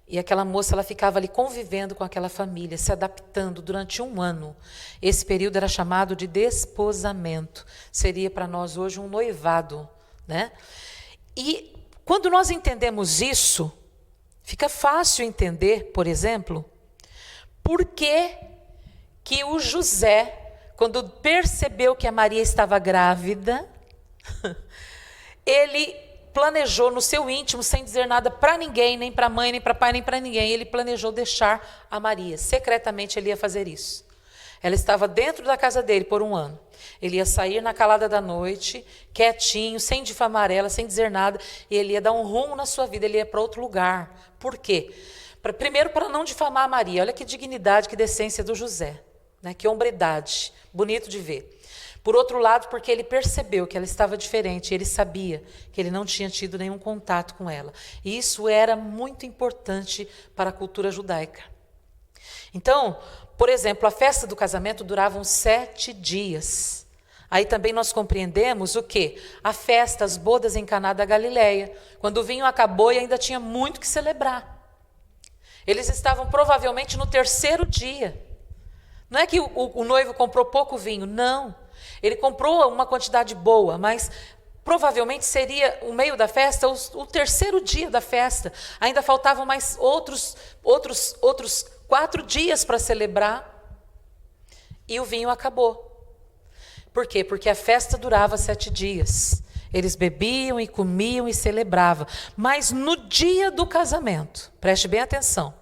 E aquela moça, ela ficava ali convivendo com aquela família, se adaptando durante um ano. Esse período era chamado de desposamento. Seria para nós hoje um noivado, né? E quando nós entendemos isso, fica fácil entender, por exemplo, por que o José, quando percebeu que a Maria estava grávida, ele planejou no seu íntimo, sem dizer nada para ninguém, nem para a mãe, nem para o pai, nem para ninguém. Ele planejou deixar a Maria. Secretamente ele ia fazer isso. Ela estava dentro da casa dele por um ano. Ele ia sair na calada da noite, quietinho, sem difamar ela, sem dizer nada, e ele ia dar um rumo na sua vida, ele ia para outro lugar. Por quê? Primeiro, para não difamar a Maria. Olha que dignidade, que decência do José, né? Que hombridade, bonito de ver. Por outro lado, porque ele percebeu que ela estava diferente, ele sabia que ele não tinha tido nenhum contato com ela. E isso era muito importante para a cultura judaica. Então, por exemplo, a festa do casamento durava 7 dias. Aí também nós compreendemos o quê? A festa, as bodas em Caná da Galileia, quando o vinho acabou e ainda tinha muito que celebrar. Eles estavam provavelmente no 3º dia. Não é que o noivo comprou pouco vinho, não. Ele comprou uma quantidade boa, mas provavelmente seria o meio da festa, o 3º dia da festa. Ainda faltavam mais outros 4 dias para celebrar e o vinho acabou. Por quê? Porque a festa durava 7 dias. Eles bebiam e comiam e celebravam. Mas no dia do casamento, preste bem atenção,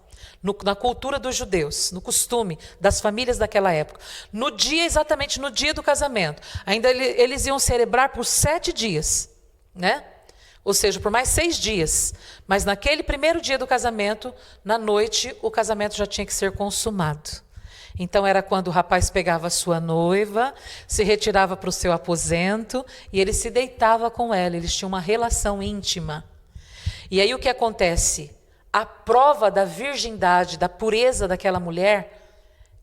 na cultura dos judeus, no costume das famílias daquela época. No dia, exatamente no dia do casamento, ainda eles iam celebrar por 7 dias, né? Ou seja, por mais 6 dias. Mas naquele primeiro dia do casamento, na noite, o casamento já tinha que ser consumado. Então era quando o rapaz pegava a sua noiva, se retirava para o seu aposento e ele se deitava com ela, eles tinham uma relação íntima. E aí o que acontece? A prova da virgindade, da pureza daquela mulher,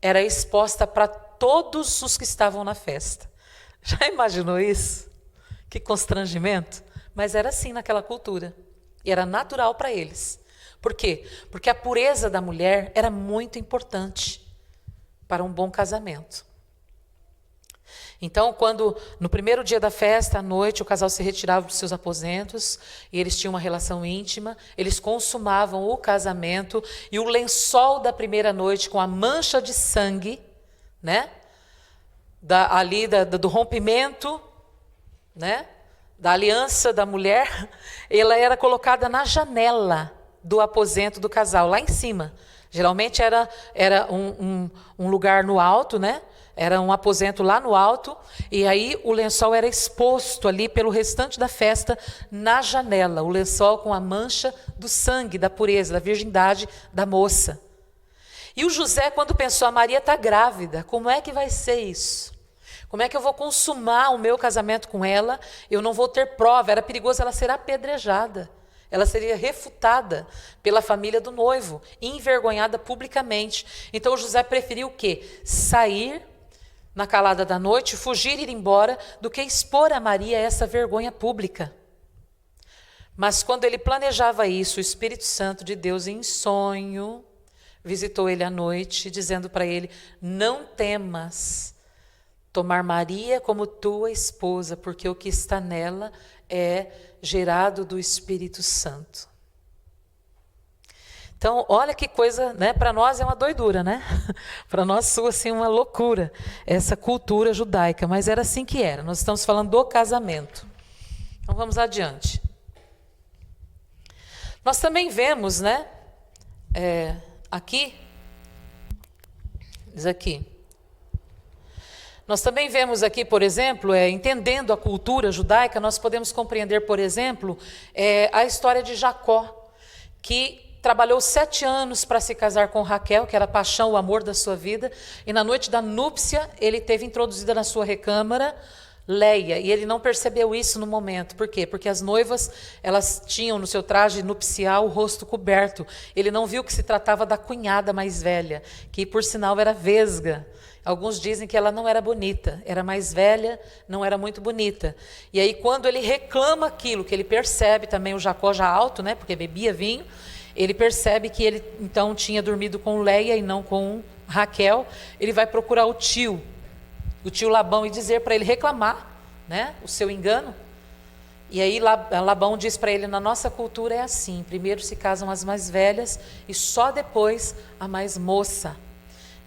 era exposta para todos os que estavam na festa. Já imaginou isso? Que constrangimento? Mas era assim naquela cultura. E era natural para eles. Por quê? Porque a pureza da mulher era muito importante para um bom casamento. Então, quando no primeiro dia da festa, à noite, o casal se retirava dos seus aposentos e eles tinham uma relação íntima, eles consumavam o casamento e o lençol da primeira noite com a mancha de sangue, né? Do rompimento, né? Da aliança da mulher, ela era colocada na janela do aposento do casal, lá em cima. Geralmente era um lugar no alto, né? Era um aposento lá no alto, e aí o lençol era exposto ali pelo restante da festa na janela, o lençol com a mancha do sangue, da pureza, da virgindade da moça. E o José, quando pensou, a Maria está grávida, como é que vai ser isso? Como é que eu vou consumar o meu casamento com ela? Eu não vou ter prova, era perigoso ela ser apedrejada. Ela seria refutada pela família do noivo, envergonhada publicamente. Então José preferiu o quê? Sair na calada da noite, fugir e ir embora, do que expor a Maria a essa vergonha pública. Mas quando ele planejava isso, o Espírito Santo de Deus em sonho visitou ele à noite, dizendo para ele: não temas tomar Maria como tua esposa, porque o que está nela é gerado do Espírito Santo. Então, olha que coisa, né? Para nós é uma doidura, né? Para nós soa assim uma loucura, essa cultura judaica, mas era assim que era. Nós estamos falando do casamento. Então, vamos adiante. Nós também vemos, né? Diz aqui. Nós também vemos aqui, por exemplo, entendendo a cultura judaica, nós podemos compreender, por exemplo, a história de Jacó, que trabalhou 7 anos para se casar com Raquel, que era a paixão, o amor da sua vida, e na noite da núpcia ele teve introduzida na sua recâmara Leia, e ele não percebeu isso no momento. Por quê? Porque as noivas, elas tinham no seu traje nupcial o rosto coberto. Ele não viu que se tratava da cunhada mais velha, que por sinal era vesga. Alguns dizem que ela não era bonita, era mais velha, não era muito bonita. E aí quando ele reclama aquilo, que ele percebe também, o Jacó já alto, né, porque bebia vinho, ele percebe que ele então tinha dormido com Leia e não com Raquel. Ele vai procurar o tio Labão, e dizer para ele reclamar, né, o seu engano. E aí Labão diz para ele: na nossa cultura é assim, primeiro se casam as mais velhas e só depois a mais moça.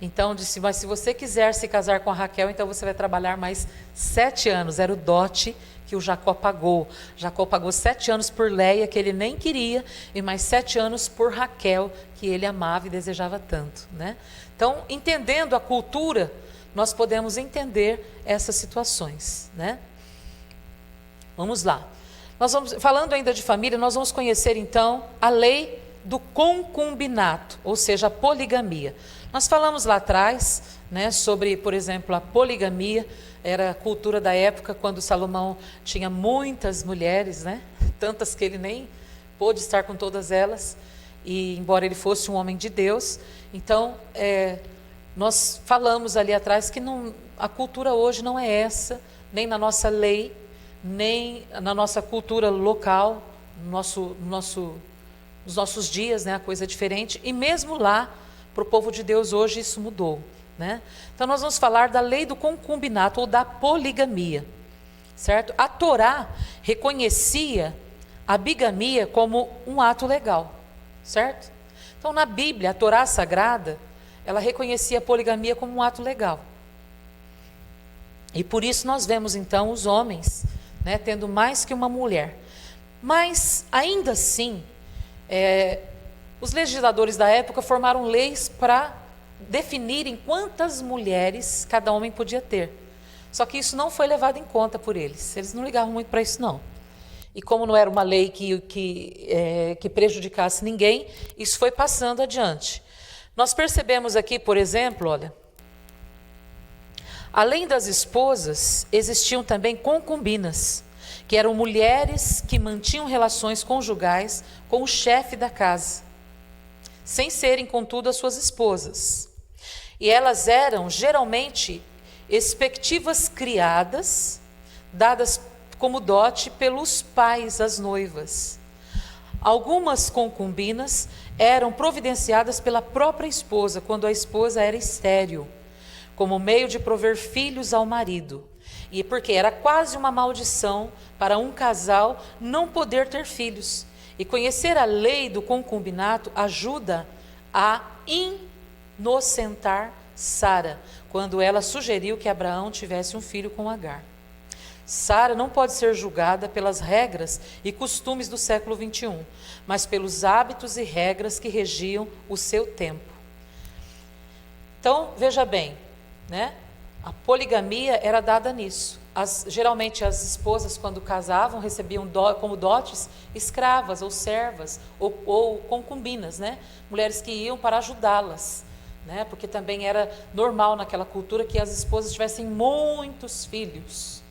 Então disse: mas se você quiser se casar com a Raquel, então você vai trabalhar mais 7 anos. Era o dote que o Jacó pagou. Jacó pagou 7 anos por Leia, que ele nem queria, e mais 7 anos por Raquel, que ele amava e desejava tanto, né? Então, entendendo a cultura, nós podemos entender essas situações, né? Vamos lá. Falando ainda de família, nós vamos conhecer então a lei do concubinato, ou seja, a poligamia. Nós falamos lá atrás, né, sobre, por exemplo, a poligamia. Era a cultura da época, quando Salomão tinha muitas mulheres, né? Tantas que ele nem pôde estar com todas elas, e embora ele fosse um homem de Deus. Então, nós falamos ali atrás que a cultura hoje não é essa, nem na nossa lei, nem na nossa cultura local, nos nossos dias, né? A coisa é diferente, e mesmo lá, para o povo de Deus hoje, isso mudou, né? Então nós vamos falar da lei do concubinato ou da poligamia, certo? A Torá reconhecia a bigamia como um ato legal, certo? Então na Bíblia, a Torá sagrada, ela reconhecia a poligamia como um ato legal. E por isso nós vemos então os homens, né, tendo mais que uma mulher. Mas ainda assim, Os legisladores da época formaram leis para definirem quantas mulheres cada homem podia ter. Só que isso não foi levado em conta por eles. Eles não ligavam muito para isso, não. E como não era uma lei que prejudicasse ninguém, isso foi passando adiante. Nós percebemos aqui, por exemplo, olha, além das esposas, existiam também concubinas, que eram mulheres que mantinham relações conjugais com o chefe da casa, sem serem, contudo, as suas esposas. E elas eram, geralmente, expectativas criadas, dadas como dote pelos pais às noivas. Algumas concubinas eram providenciadas pela própria esposa, quando a esposa era estéril, como meio de prover filhos ao marido. E porque era quase uma maldição para um casal não poder ter filhos. E conhecer a lei do concubinato ajuda a inocentar Sara, quando ela sugeriu que Abraão tivesse um filho com Agar. Sara não pode ser julgada pelas regras e costumes do século 21, mas pelos hábitos e regras que regiam o seu tempo. Então, veja bem, né? A poligamia era dada nisso. Geralmente as esposas, quando casavam, recebiam como dotes escravas ou servas ou concubinas, né? Mulheres que iam para ajudá-las, né? Porque também era normal naquela cultura que as esposas tivessem muitos filhos.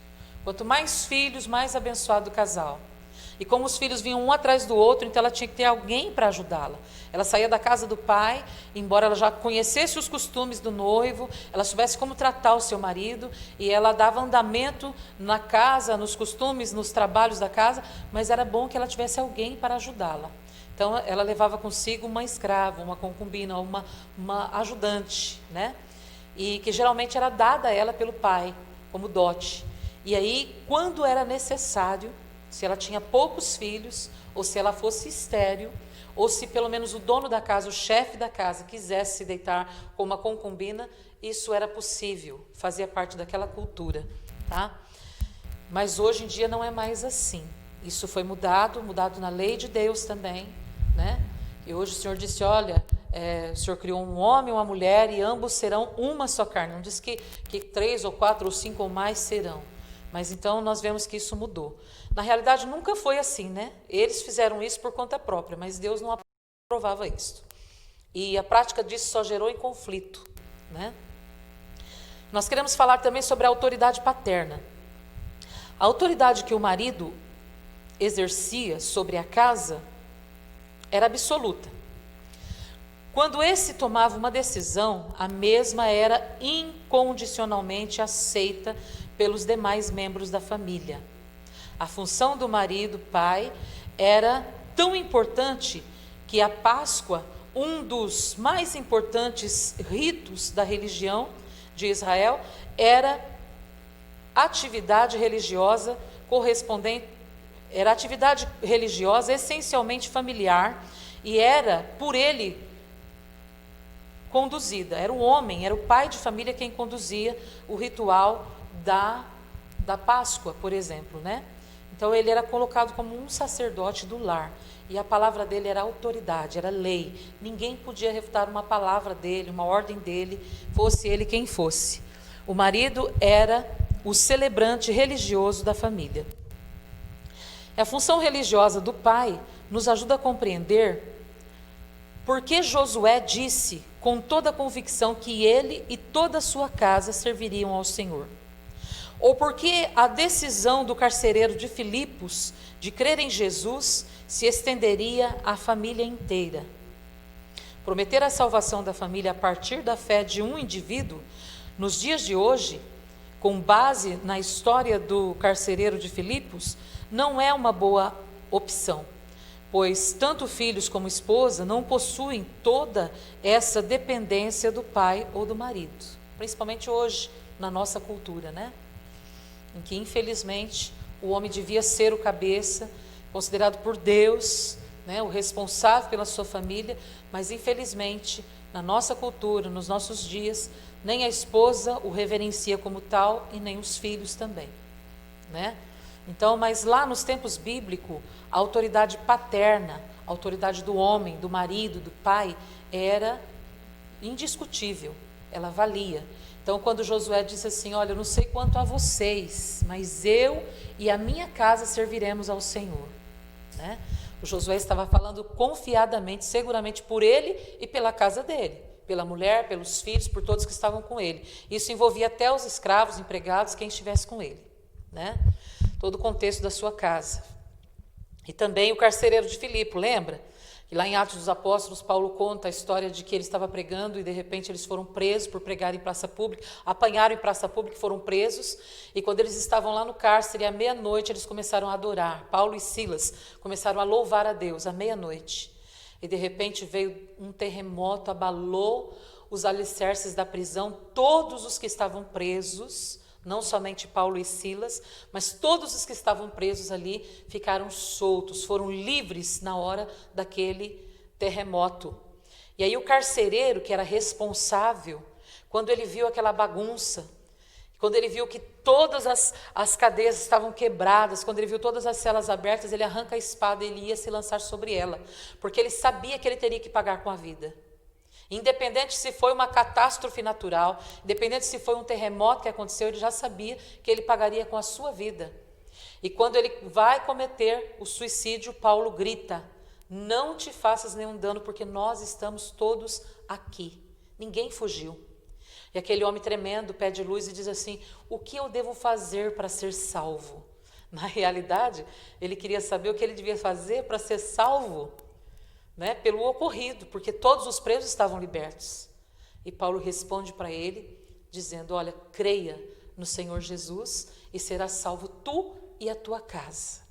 Quanto mais filhos, mais abençoado o casal. E como os filhos vinham um atrás do outro, então ela tinha que ter alguém para ajudá-la. Ela saía da casa do pai, embora ela já conhecesse os costumes do noivo, ela soubesse como tratar o seu marido, e ela dava andamento na casa, nos costumes, nos trabalhos da casa, mas era bom que ela tivesse alguém para ajudá-la. Então ela levava consigo uma escrava, uma concubina, uma ajudante, né? E que geralmente era dada a ela pelo pai, como dote. E aí, quando era necessário, se ela tinha poucos filhos, ou se ela fosse estéril, ou se pelo menos o dono da casa, o chefe da casa, quisesse se deitar com uma concubina, isso era possível, fazia parte daquela cultura, tá? Mas hoje em dia não é mais assim. Isso foi mudado na lei de Deus também, né? E hoje o Senhor disse, olha, o Senhor criou um homem e uma mulher e ambos serão uma só carne. Não diz que 3 ou 4 ou 5 ou mais serão. Mas então nós vemos que isso mudou. Na realidade nunca foi assim, né? Eles fizeram isso por conta própria, mas Deus não aprovava isso. E a prática disso só gerou em conflito, né? Nós queremos falar também sobre a autoridade paterna. A autoridade que o marido exercia sobre a casa era absoluta. Quando esse tomava uma decisão, a mesma era incondicionalmente aceita pelos demais membros da família. A função do marido, pai, era tão importante que a Páscoa, um dos mais importantes ritos da religião de Israel, era atividade religiosa correspondente, era atividade religiosa essencialmente familiar e era por ele conduzida. Era o homem, era o pai de família quem conduzia o ritual da Páscoa, por exemplo, né? Então ele era colocado como um sacerdote do lar e a palavra dele era autoridade, era lei. Ninguém podia refutar uma palavra dele, uma ordem dele, fosse ele quem fosse. O marido era o celebrante religioso da família. A função religiosa do pai nos ajuda a compreender por que Josué disse com toda a convicção que ele e toda a sua casa serviriam ao Senhor. Ou porque a decisão do carcereiro de Filipos de crer em Jesus se estenderia à família inteira. Prometer a salvação da família a partir da fé de um indivíduo, nos dias de hoje, com base na história do carcereiro de Filipos, não é uma boa opção, pois tanto filhos como esposa não possuem toda essa dependência do pai ou do marido, principalmente hoje, na nossa cultura, né? Em que, infelizmente, o homem devia ser o cabeça, considerado por Deus, né, o responsável pela sua família, mas, infelizmente, na nossa cultura, nos nossos dias, nem a esposa o reverencia como tal e nem os filhos também, né? Então, mas lá nos tempos bíblicos, a autoridade paterna, A autoridade do homem, do marido, do pai, era indiscutível, ela valia. Então, quando Josué disse assim, olha, eu não sei quanto a vocês, mas eu e a minha casa serviremos ao Senhor, né? O Josué estava falando confiadamente, seguramente por ele e pela casa dele, pela mulher, pelos filhos, por todos que estavam com ele. Isso envolvia até os escravos, empregados, quem estivesse com ele, né? Todo o contexto da sua casa. E também o carcereiro de Filipe, lembra? E lá em Atos dos Apóstolos, Paulo conta a história de que ele estava pregando e de repente eles foram presos por pregar em praça pública, apanharam em praça pública e foram presos. E quando eles estavam lá no cárcere, à meia-noite, eles começaram a adorar. Paulo e Silas começaram a louvar a Deus à meia-noite. E de repente veio um terremoto, abalou os alicerces da prisão, todos os que estavam presos, não somente Paulo e Silas, mas todos os que estavam presos ali ficaram soltos, foram livres na hora daquele terremoto. E aí o carcereiro, que era responsável, quando ele viu aquela bagunça, quando ele viu que todas as cadeias estavam quebradas, quando ele viu todas as celas abertas, ele arranca a espada e ele ia se lançar sobre ela, porque ele sabia que ele teria que pagar com a vida. Independente se foi uma catástrofe natural, independente se foi um terremoto que aconteceu, ele já sabia que ele pagaria com a sua vida. E quando ele vai cometer o suicídio, Paulo grita, não te faças nenhum dano, porque nós estamos todos aqui. Ninguém fugiu. E aquele homem tremendo pede luz e diz assim, o que eu devo fazer para ser salvo? Na realidade, ele queria saber o que ele devia fazer para ser salvo, né, pelo ocorrido, porque todos os presos estavam libertos. E Paulo responde para ele, dizendo, olha, creia no Senhor Jesus e serás salvo tu e a tua casa.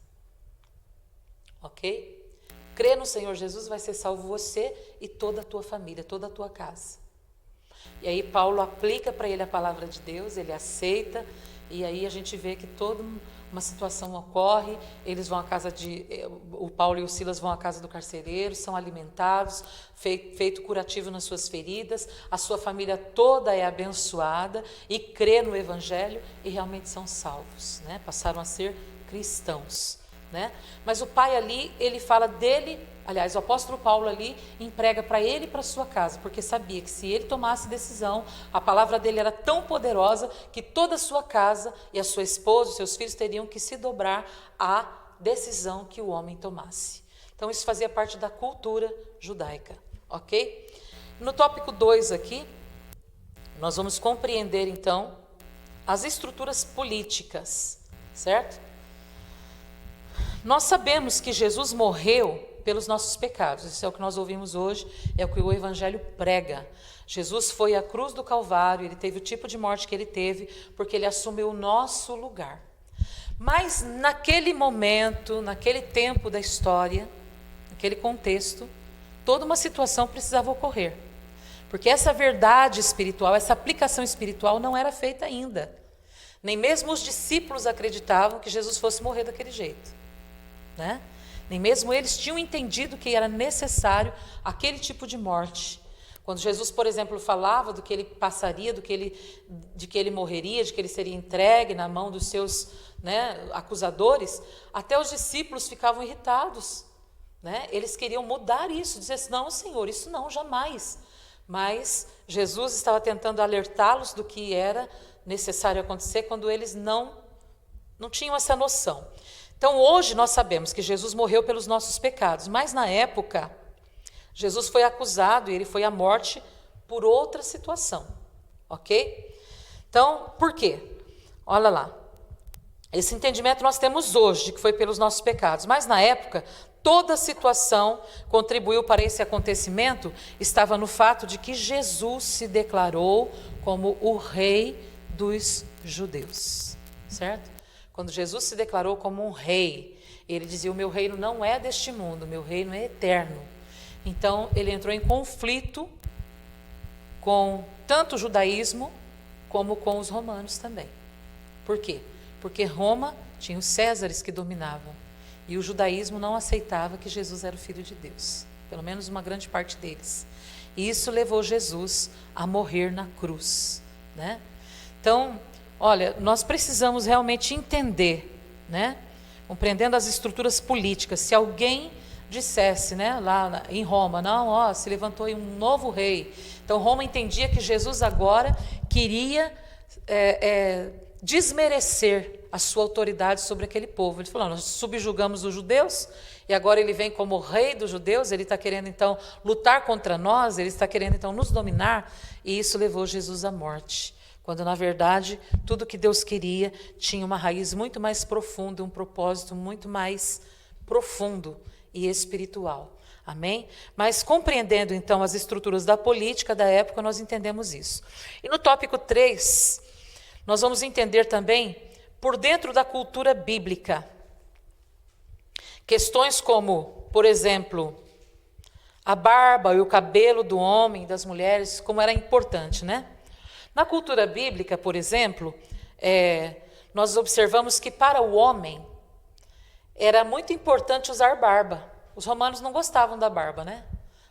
Ok? Crê no Senhor Jesus, vai ser salvo você e toda a tua família, toda a tua casa. E aí Paulo aplica para ele a palavra de Deus, ele aceita, e aí a gente vê que toda uma situação ocorre, eles vão à casa o Paulo e o Silas vão à casa do carcereiro, são alimentados, feito curativo nas suas feridas, a sua família toda é abençoada e crê no Evangelho e realmente são salvos, né? Passaram a ser cristãos, né? Mas o pai ali, ele fala dele, aliás, o apóstolo Paulo ali emprega para ele e para sua casa, porque sabia que se ele tomasse decisão, a palavra dele era tão poderosa que toda a sua casa e a sua esposa, os seus filhos teriam que se dobrar à decisão que o homem tomasse. Então isso fazia parte da cultura judaica, ok? No tópico 2 aqui, nós vamos compreender então as estruturas políticas, certo? Nós sabemos que Jesus morreu pelos nossos pecados, isso é o que nós ouvimos hoje, é o que o Evangelho prega. Jesus foi à cruz do Calvário, ele teve o tipo de morte que ele teve, porque ele assumiu o nosso lugar. Mas naquele momento, naquele tempo da história, naquele contexto, toda uma situação precisava ocorrer, porque essa verdade espiritual, essa aplicação espiritual não era feita ainda. Nem mesmo os discípulos acreditavam que Jesus fosse morrer daquele jeito, né? Nem mesmo eles tinham entendido que era necessário aquele tipo de morte. Quando Jesus, por exemplo, falava do que ele passaria, de que ele morreria, de que ele seria entregue na mão dos seus, né, acusadores, até os discípulos ficavam irritados, né? Eles queriam mudar isso, dizer assim, não, Senhor, isso não, jamais. Mas Jesus estava tentando alertá-los do que era necessário acontecer quando eles não tinham essa noção. Então, hoje nós sabemos que Jesus morreu pelos nossos pecados, mas na época, Jesus foi acusado e ele foi à morte por outra situação, ok? Então, por quê? Olha lá, esse entendimento nós temos hoje, de que foi pelos nossos pecados, mas na época, toda a situação contribuiu para esse acontecimento, estava no fato de que Jesus se declarou como o rei dos judeus, certo? Quando Jesus se declarou como um rei, ele dizia, o meu reino não é deste mundo, o meu reino é eterno. Então, ele entrou em conflito com tanto o judaísmo, como com os romanos também. Por quê? Porque Roma tinha os Césares que dominavam, e o judaísmo não aceitava que Jesus era o Filho de Deus, pelo menos uma grande parte deles. E isso levou Jesus a morrer na cruz, né? Então, olha, nós precisamos realmente entender, né? Compreendendo as estruturas políticas, se alguém dissesse, né, lá em Roma, não, ó, se levantou aí um novo rei. Então Roma entendia que Jesus agora queria desmerecer a sua autoridade sobre aquele povo. Ele falou, nós subjugamos os judeus, e agora ele vem como rei dos judeus, ele está querendo então lutar contra nós, ele está querendo então nos dominar, e isso levou Jesus à morte. Quando na verdade tudo que Deus queria tinha uma raiz muito mais profunda, um propósito muito mais profundo e espiritual. Amém? Mas compreendendo então as estruturas da política da época, nós entendemos isso. E no tópico 3, nós vamos entender também por dentro da cultura bíblica questões como, por exemplo, a barba e o cabelo do homem e das mulheres, como era importante, né? Na cultura bíblica, por exemplo, nós observamos que para o homem era muito importante usar barba. Os romanos não gostavam da barba, né?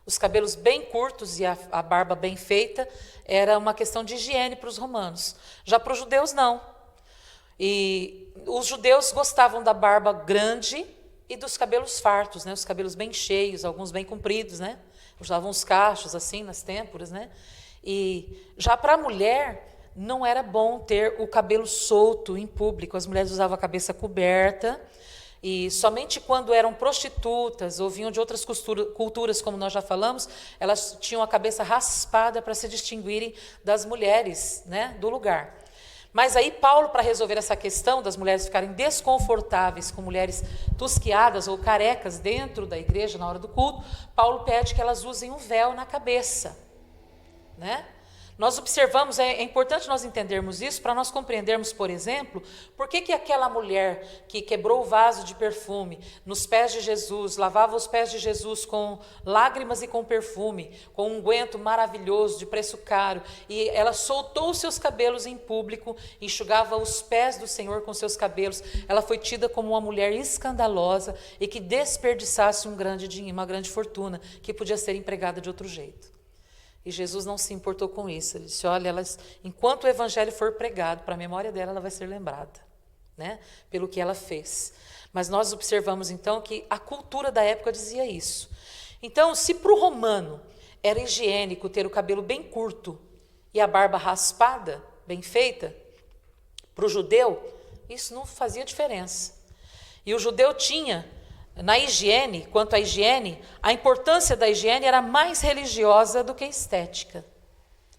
Os cabelos bem curtos e a barba bem feita era uma questão de higiene para os romanos. Já para os judeus, não. E os judeus gostavam da barba grande e dos cabelos fartos, né? Os cabelos bem cheios, alguns bem compridos, né? Usavam os cachos assim nas têmporas, né? E já para a mulher não era bom ter o cabelo solto em público. As mulheres usavam a cabeça coberta. E somente quando eram prostitutas ou vinham de outras culturas, como nós já falamos, elas tinham a cabeça raspada para se distinguirem das mulheres, né, do lugar. Mas aí Paulo, para resolver essa questão das mulheres ficarem desconfortáveis com mulheres tosquiadas ou carecas dentro da igreja na hora do culto, Paulo pede que elas usem um véu na cabeça, né? Nós observamos, é importante nós entendermos isso para nós compreendermos, por exemplo, por que aquela mulher que quebrou o vaso de perfume nos pés de Jesus, lavava os pés de Jesus com lágrimas e com perfume, com um unguento maravilhoso de preço caro, e ela soltou os seus cabelos em público, enxugava os pés do Senhor com seus cabelos, ela foi tida como uma mulher escandalosa e que desperdiçasse um grande dinheiro, uma grande fortuna, que podia ser empregada de outro jeito. E Jesus não se importou com isso. Ele disse, olha, enquanto o evangelho for pregado, para a memória dela, ela vai ser lembrada, né, pelo que ela fez. Mas nós observamos, então, que a cultura da época dizia isso. Então, se para o romano era higiênico ter o cabelo bem curto e a barba raspada, bem feita, para o judeu, isso não fazia diferença. E o judeu tinha... Na higiene, quanto à higiene, a importância da higiene era mais religiosa do que estética.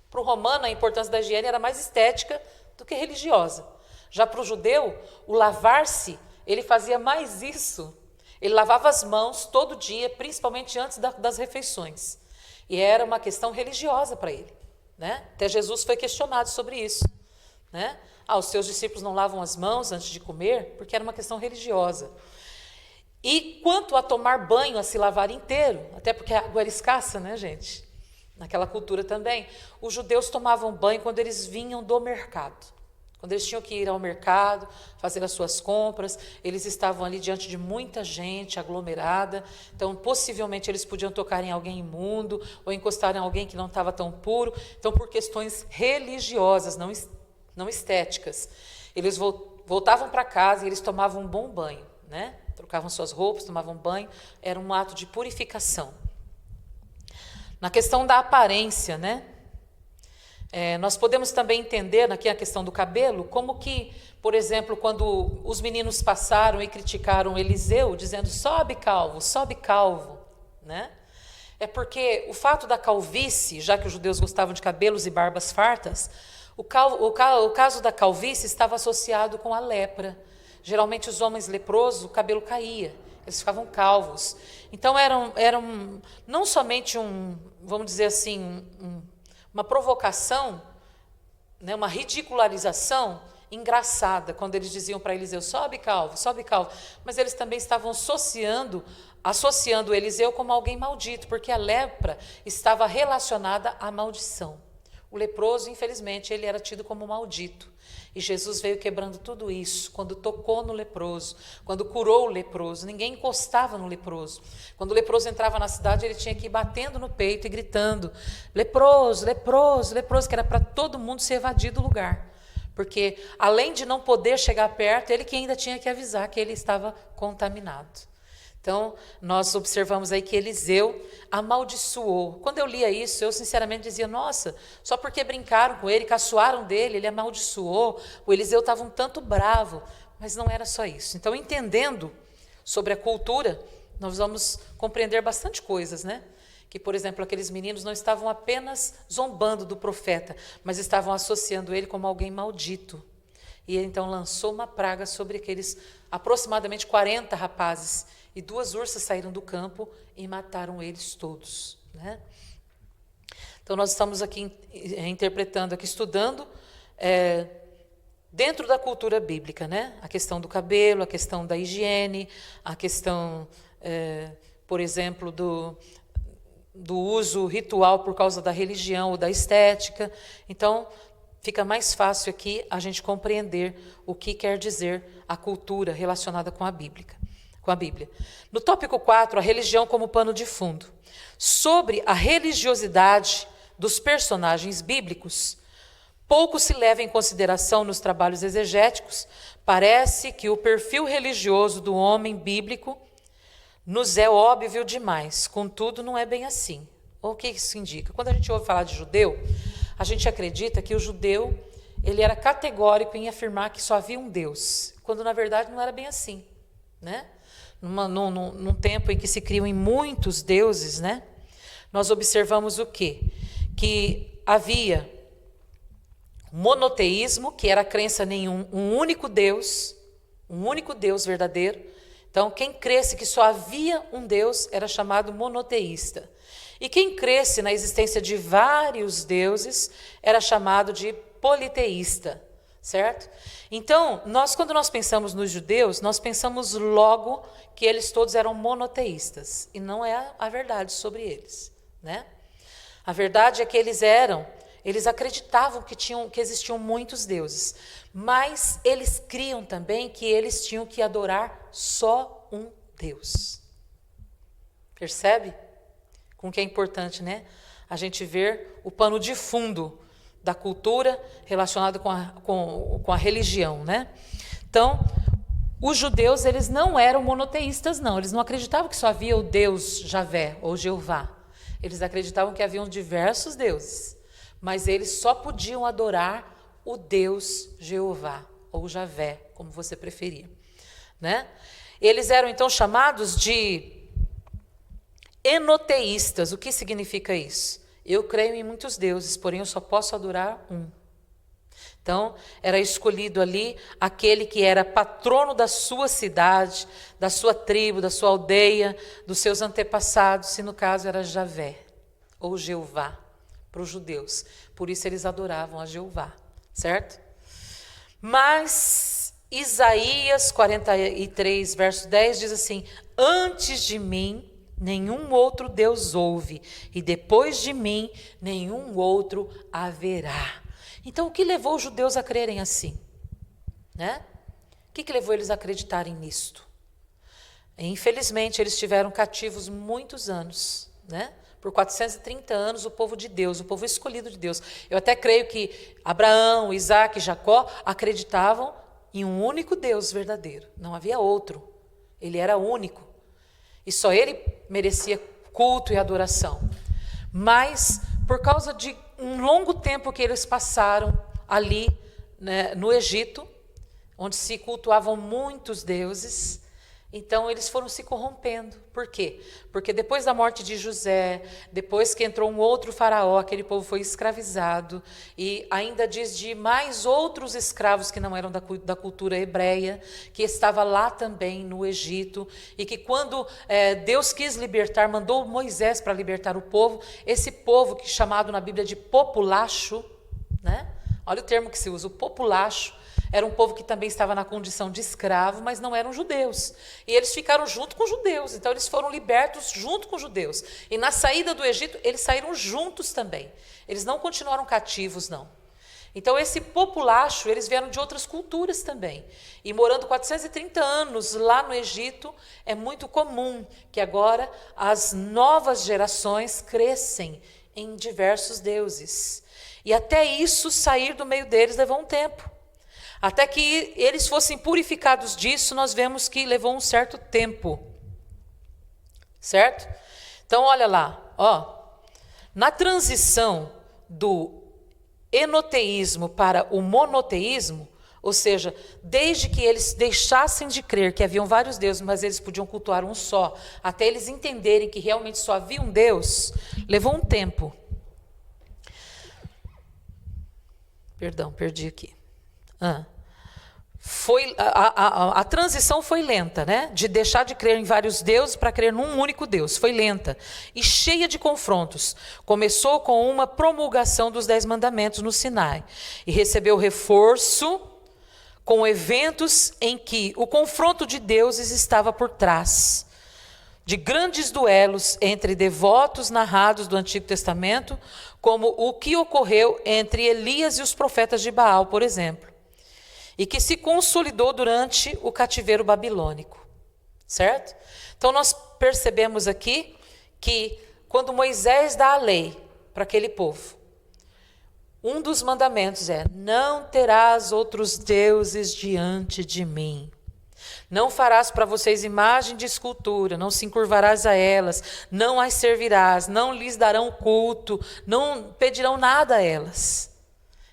Para o romano, a importância da higiene era mais estética do que religiosa. Já para o judeu, o lavar-se, ele fazia mais isso. Ele lavava as mãos todo dia, principalmente antes das refeições. E era uma questão religiosa para ele, né? Até Jesus foi questionado sobre isso, né? Os seus discípulos não lavam as mãos antes de comer, porque era uma questão religiosa. E quanto a tomar banho, a se lavar inteiro, até porque a água era escassa, né, gente? Naquela cultura também. Os judeus tomavam banho quando eles vinham do mercado. Quando eles tinham que ir ao mercado, fazer as suas compras, eles estavam ali diante de muita gente aglomerada. Então, possivelmente, eles podiam tocar em alguém imundo ou encostar em alguém que não estava tão puro. Então, por questões religiosas, não estéticas. Eles voltavam para casa e eles tomavam um bom banho, né? Trocavam suas roupas, tomavam banho, era um ato de purificação. Na questão da aparência, né? Nós podemos também entender, aqui a questão do cabelo, como que, por exemplo, quando os meninos passaram e criticaram Eliseu, dizendo, sobe calvo, né? É porque o fato da calvície, já que os judeus gostavam de cabelos e barbas fartas, o caso da calvície estava associado com a lepra. Geralmente os homens leprosos, o cabelo caía, eles ficavam calvos. Então eram não somente vamos dizer assim, uma provocação, né, uma ridicularização engraçada, quando eles diziam para Eliseu, sobe calvo, mas eles também estavam associando Eliseu como alguém maldito, porque a lepra estava relacionada à maldição. O leproso, infelizmente, ele era tido como maldito. E Jesus veio quebrando tudo isso, quando tocou no leproso, quando curou o leproso. Ninguém encostava no leproso. Quando o leproso entrava na cidade, ele tinha que ir batendo no peito e gritando, leproso, leproso, leproso, que era para todo mundo se evadir do lugar. Porque, além de não poder chegar perto, ele que ainda tinha que avisar que ele estava contaminado. Então, nós observamos aí que Eliseu amaldiçoou. Quando eu lia isso, eu sinceramente dizia, nossa, só porque brincaram com ele, caçoaram dele, ele amaldiçoou, o Eliseu estava um tanto bravo, mas não era só isso. Então, entendendo sobre a cultura, nós vamos compreender bastante coisas, né? Que, por exemplo, aqueles meninos não estavam apenas zombando do profeta, mas estavam associando ele como alguém maldito. E ele então lançou uma praga sobre aqueles aproximadamente 40 rapazes, e 2 ursas saíram do campo e mataram eles todos, né? Então, nós estamos aqui interpretando, aqui estudando, dentro da cultura bíblica, né? A questão do cabelo, a questão da higiene, a questão, por exemplo, do uso ritual por causa da religião ou da estética. Então, fica mais fácil aqui a gente compreender o que quer dizer a cultura relacionada com a Bíblia. No tópico 4, a religião como pano de fundo. Sobre a religiosidade dos personagens bíblicos, pouco se leva em consideração nos trabalhos exegéticos. Parece que o perfil religioso do homem bíblico nos é óbvio demais, contudo, não é bem assim. O que isso indica? Quando a gente ouve falar de judeu, a gente acredita que o judeu ele era categórico em afirmar que só havia um Deus, quando na verdade não era bem assim, né? Num tempo em que se criam muitos deuses, né? Nós observamos o quê? Que havia monoteísmo, que era a crença em um único Deus verdadeiro. Então, quem cresce que só havia um Deus era chamado monoteísta. E quem cresce na existência de vários deuses era chamado de politeísta, certo? Então, quando nós pensamos nos judeus, nós pensamos logo que eles todos eram monoteístas. E não é a verdade sobre eles, né? A verdade é que eles acreditavam que existiam muitos deuses, mas eles criam também que eles tinham que adorar só um Deus. Percebe? Com que é importante, né? A gente ver o pano de fundo da cultura relacionado com a religião, né? Então, os judeus, eles não eram monoteístas, não. Eles não acreditavam que só havia o Deus Javé ou Jeová. Eles acreditavam que haviam diversos deuses, mas eles só podiam adorar o Deus Jeová ou Javé, como você preferir, né? Eles eram então chamados de enoteístas. O que significa isso? Eu creio em muitos deuses, porém eu só posso adorar um. Então, era escolhido ali aquele que era patrono da sua cidade, da sua tribo, da sua aldeia, dos seus antepassados, se no caso era Javé ou Jeová, para os judeus. Por isso eles adoravam a Jeová, certo? Mas Isaías 43, verso 10 diz assim: antes de mim nenhum outro Deus houve, e depois de mim nenhum outro haverá. Então, o que levou os judeus a crerem assim? Né? O que levou eles a acreditarem nisto? Infelizmente, eles estiveram cativos muitos anos, né? Por 430 anos, o povo de Deus, o povo escolhido de Deus. Eu até creio que Abraão, Isaac e Jacó acreditavam em um único Deus verdadeiro. Não havia outro. Ele era único. E só ele merecia culto e adoração. Mas, por causa de um longo tempo que eles passaram ali, né, no Egito, onde se cultuavam muitos deuses, então eles foram se corrompendo. Por quê? Porque depois da morte de José, depois que entrou um outro faraó, aquele povo foi escravizado, e ainda diz de mais outros escravos que não eram da cultura hebreia, que estava lá também no Egito, e que quando Deus quis libertar, mandou Moisés para libertar o povo, esse povo, que é chamado na Bíblia de populacho, né? Olha o termo que se usa, o populacho, era um povo que também estava na condição de escravo, mas não eram judeus. E eles ficaram junto com os judeus, então eles foram libertos junto com os judeus. E na saída do Egito, eles saíram juntos também. Eles não continuaram cativos, não. Então esse populacho, eles vieram de outras culturas também. E morando 430 anos lá no Egito, é muito comum que agora as novas gerações crescem em diversos deuses. E até isso sair do meio deles levou um tempo. Até que eles fossem purificados disso, nós vemos que levou um certo tempo. certo? Então, olha lá, ó, na transição do enoteísmo para o monoteísmo, ou seja, desde que eles deixassem de crer que haviam vários deuses, mas eles podiam cultuar um só, até eles entenderem que realmente só havia um Deus, levou um tempo. Perdão, perdi aqui. A transição foi lenta, né? De deixar de crer em vários deuses para crer num único Deus. Foi lenta e cheia de confrontos. Começou com uma promulgação dos 10 mandamentos no Sinai e recebeu reforço com eventos em que o confronto de deuses estava por trás, de grandes duelos entre devotos narrados do Antigo Testamento, como o que ocorreu entre Elias e os profetas de Baal, por exemplo, e que se consolidou durante o cativeiro babilônico, certo? Então nós percebemos aqui que quando Moisés dá a lei para aquele povo, um dos mandamentos é: não terás outros deuses diante de mim. Não farás para vocês imagem de escultura, não se encurvarás a elas, não as servirás, não lhes darão culto, não pedirão nada a elas.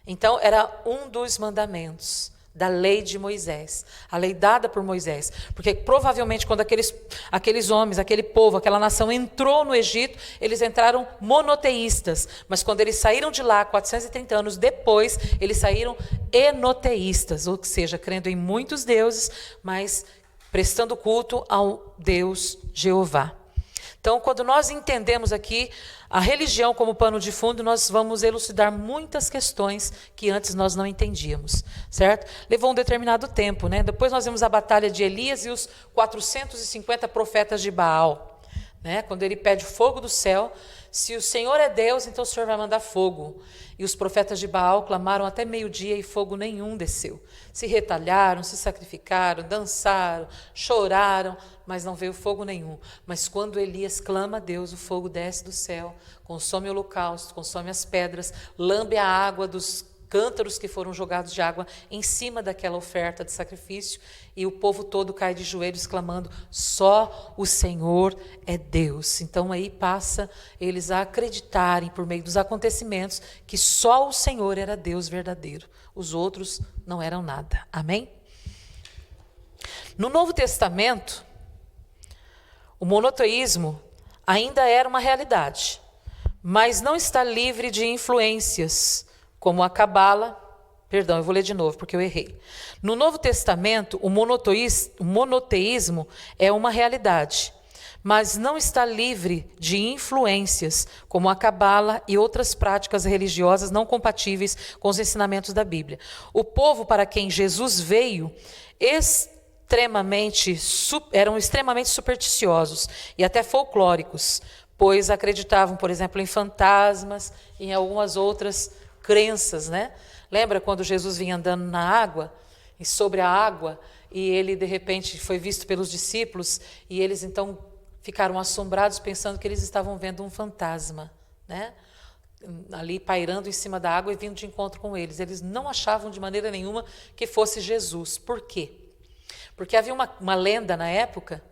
Então era um dos mandamentos da lei de Moisés, a lei dada por Moisés, porque provavelmente quando aqueles homens, aquele povo, aquela nação entrou no Egito, eles entraram monoteístas, mas quando eles saíram de lá, 430 anos depois, eles saíram enoteístas, ou seja, crendo em muitos deuses, mas prestando culto ao Deus Jeová. Então, quando nós entendemos aqui a religião como pano de fundo, nós vamos elucidar muitas questões que antes nós não entendíamos, certo? Levou um determinado tempo, né? Depois nós vimos a batalha de Elias e os 450 profetas de Baal, né? Quando ele pede fogo do céu, se o Senhor é Deus, então o Senhor vai mandar fogo. E os profetas de Baal clamaram até meio-dia e fogo nenhum desceu. Se retalharam, se sacrificaram, dançaram, choraram, mas não veio fogo nenhum. Mas quando Elias clama a Deus, o fogo desce do céu, consome o holocausto, consome as pedras, lambe a água dos cântaros que foram jogados de água em cima daquela oferta de sacrifício, e o povo todo cai de joelhos clamando: só o Senhor é Deus. Então aí passa eles a acreditarem, por meio dos acontecimentos, que só o Senhor era Deus verdadeiro, os outros não eram nada. Amém? No Novo Testamento, o monoteísmo ainda era uma realidade, mas não está livre de influências, como a Cabala. Perdão, eu vou ler de novo porque eu errei. No Novo Testamento, o monoteísmo é uma realidade, mas não está livre de influências, como a Cabala e outras práticas religiosas não compatíveis com os ensinamentos da Bíblia. O povo para quem Jesus veio eram extremamente supersticiosos e até folclóricos, pois acreditavam, por exemplo, em fantasmas e em algumas outras crenças, né? Lembra quando Jesus vinha andando na água, e sobre a água, e ele de repente foi visto pelos discípulos, e eles então ficaram assombrados pensando que eles estavam vendo um fantasma, né? Ali pairando em cima da água e vindo de encontro com eles. Eles não achavam de maneira nenhuma que fosse Jesus. Por quê? Porque havia uma lenda na época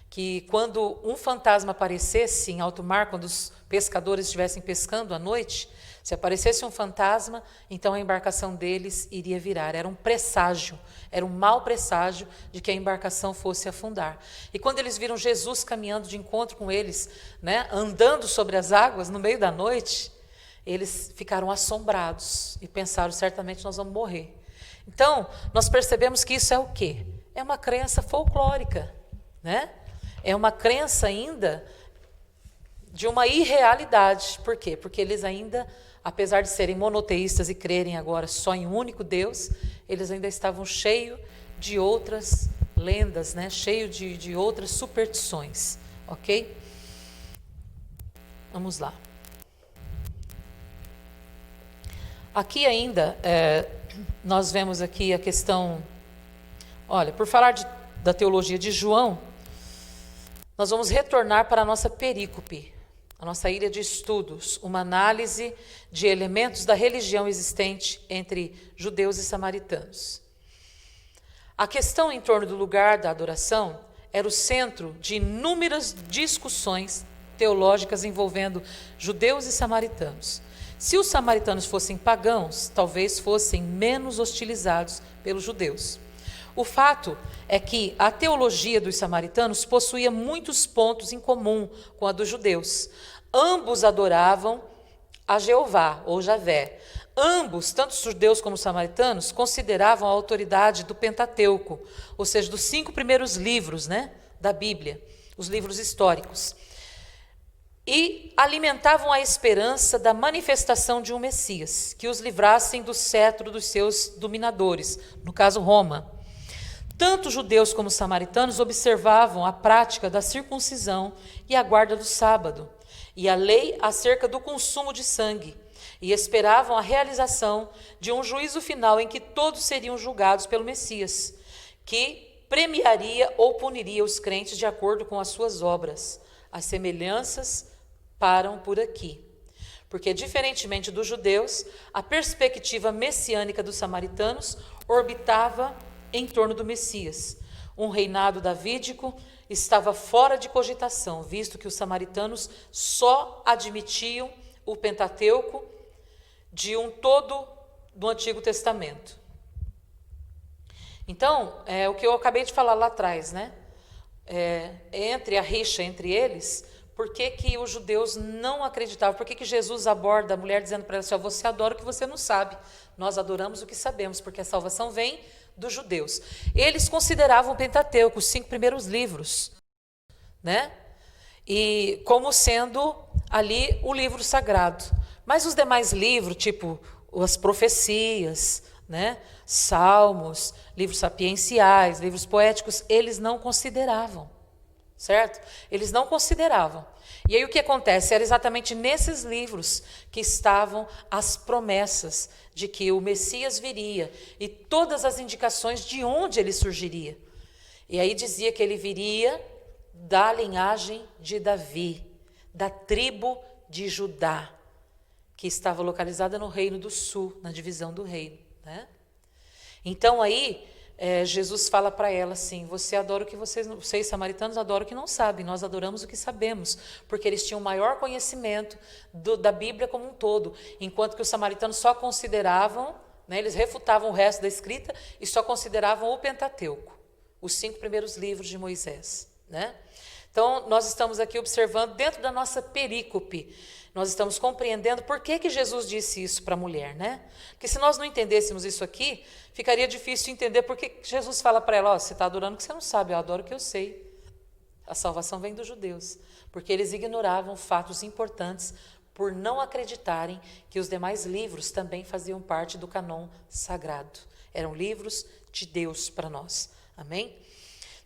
que quando um fantasma aparecesse em alto mar, quando os pescadores estivessem pescando à noite, se aparecesse um fantasma, então a embarcação deles iria virar. Era um presságio, era um mau presságio de que a embarcação fosse afundar. E quando eles viram Jesus caminhando de encontro com eles, né, andando sobre as águas no meio da noite, eles ficaram assombrados e pensaram: certamente nós vamos morrer. Então, nós percebemos que isso é o quê? É uma crença folclórica, né? É uma crença ainda de uma irrealidade. Por quê? Porque eles ainda, apesar de serem monoteístas e crerem agora só em um único Deus, eles ainda estavam cheios de outras lendas, né? Cheios de outras superstições, ok? Vamos lá. Aqui ainda, nós vemos aqui a questão... Olha, por falar da teologia de João, nós vamos retornar para a nossa perícope, a nossa ilha de estudos, uma análise de elementos da religião existente entre judeus e samaritanos. A questão em torno do lugar da adoração era o centro de inúmeras discussões teológicas envolvendo judeus e samaritanos. Se os samaritanos fossem pagãos, talvez fossem menos hostilizados pelos judeus. O fato é que a teologia dos samaritanos possuía muitos pontos em comum com a dos judeus. Ambos adoravam a Jeová, ou Javé. Ambos, tanto os judeus como os samaritanos, consideravam a autoridade do Pentateuco, ou seja, dos 5 primeiros livros, da Bíblia, os livros históricos. E alimentavam a esperança da manifestação de um Messias, que os livrassem do cetro dos seus dominadores, no caso Roma. Tanto judeus como samaritanos observavam a prática da circuncisão e a guarda do sábado, e a lei acerca do consumo de sangue, e esperavam a realização de um juízo final em que todos seriam julgados pelo Messias, que premiaria ou puniria os crentes de acordo com as suas obras. As semelhanças param por aqui, porque, diferentemente dos judeus, a perspectiva messiânica dos samaritanos orbitava em torno do Messias. Um reinado davídico estava fora de cogitação, visto que os samaritanos só admitiam o Pentateuco de um todo do Antigo Testamento. Então, o que eu acabei de falar lá atrás, entre a rixa entre eles, por que os judeus não acreditavam? Por que Jesus aborda a mulher dizendo para ela assim, você adora o que você não sabe, nós adoramos o que sabemos, porque a salvação vem dos judeus. Eles consideravam o Pentateuco, os 5 primeiros livros, e como sendo ali o livro sagrado. Mas os demais livros, tipo as profecias, salmos, livros sapienciais, livros poéticos, eles não consideravam, certo? Eles não consideravam. E aí o que acontece? Era exatamente nesses livros que estavam as promessas de que o Messias viria e todas as indicações de onde ele surgiria. E aí dizia que ele viria da linhagem de Davi, da tribo de Judá, que estava localizada no Reino do Sul, na divisão do reino. Então aí Jesus fala para ela assim, você adora o que vocês samaritanos adoram o que não sabem, nós adoramos o que sabemos, porque eles tinham maior conhecimento da Bíblia como um todo, enquanto que os samaritanos só consideravam, eles refutavam o resto da escrita e só consideravam o Pentateuco, os 5 primeiros livros de Moisés. Então, nós estamos aqui observando, dentro da nossa perícope, nós estamos compreendendo por que Jesus disse isso para a mulher, Porque se nós não entendêssemos isso aqui, ficaria difícil entender por que Jesus fala para ela, você está adorando o que você não sabe, eu adoro o que eu sei. A salvação vem dos judeus, porque eles ignoravam fatos importantes por não acreditarem que os demais livros também faziam parte do cânon sagrado. Eram livros de Deus para nós. Amém?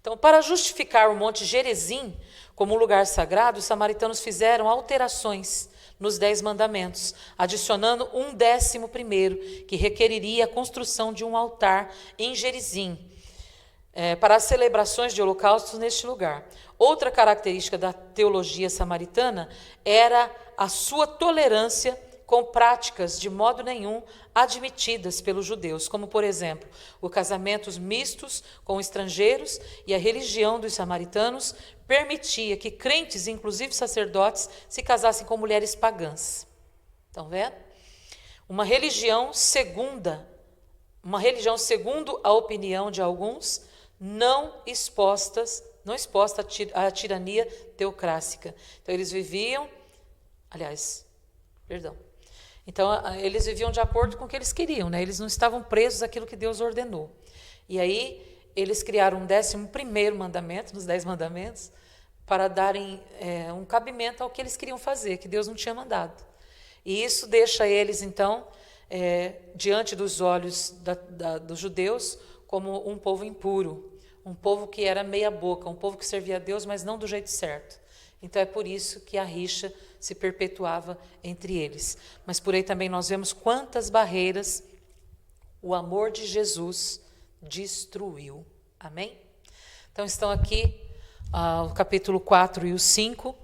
Então, para justificar o Monte Gerizim como lugar sagrado, os samaritanos fizeram alterações nos 10 mandamentos, adicionando um 11º, que requeriria a construção de um altar em Gerizim, para as celebrações de holocaustos neste lugar. Outra característica da teologia samaritana era a sua tolerância com práticas de modo nenhum admitidas pelos judeus, como, por exemplo, os casamentos mistos com estrangeiros, e a religião dos samaritanos permitia que crentes, inclusive sacerdotes, se casassem com mulheres pagãs. Estão vendo? Uma religião segundo a opinião de alguns, não exposta à tirania teocrática. Então, eles viviam de acordo com o que eles queriam, Eles não estavam presos àquilo que Deus ordenou. E aí, eles criaram um 11º mandamento, nos 10 mandamentos, para darem um cabimento ao que eles queriam fazer, que Deus não tinha mandado. E isso deixa eles, então, diante dos olhos dos judeus, como um povo impuro, um povo que era meia boca, um povo que servia a Deus, mas não do jeito certo. Então é por isso que a rixa se perpetuava entre eles. Mas por aí também nós vemos quantas barreiras o amor de Jesus destruiu. Amém? Então estão aqui o capítulo 4 e o 5,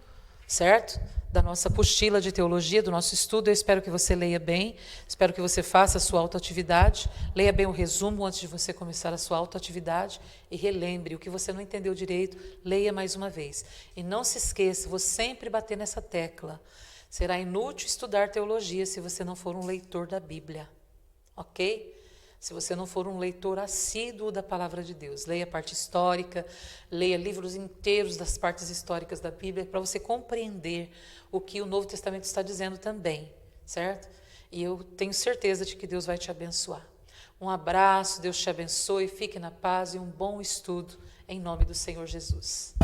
certo? da nossa apostila de teologia, do nosso estudo. Eu espero que você leia bem, espero que você faça a sua autoatividade, leia bem o resumo antes de você começar a sua autoatividade e relembre o que você não entendeu direito, leia mais uma vez. E não se esqueça, vou sempre bater nessa tecla, será inútil estudar teologia se você não for um leitor da Bíblia, ok? Se você não for um leitor assíduo da palavra de Deus, leia a parte histórica, leia livros inteiros das partes históricas da Bíblia, para você compreender o que o Novo Testamento está dizendo também, certo? E eu tenho certeza de que Deus vai te abençoar. Um abraço, Deus te abençoe, fique na paz e um bom estudo, em nome do Senhor Jesus.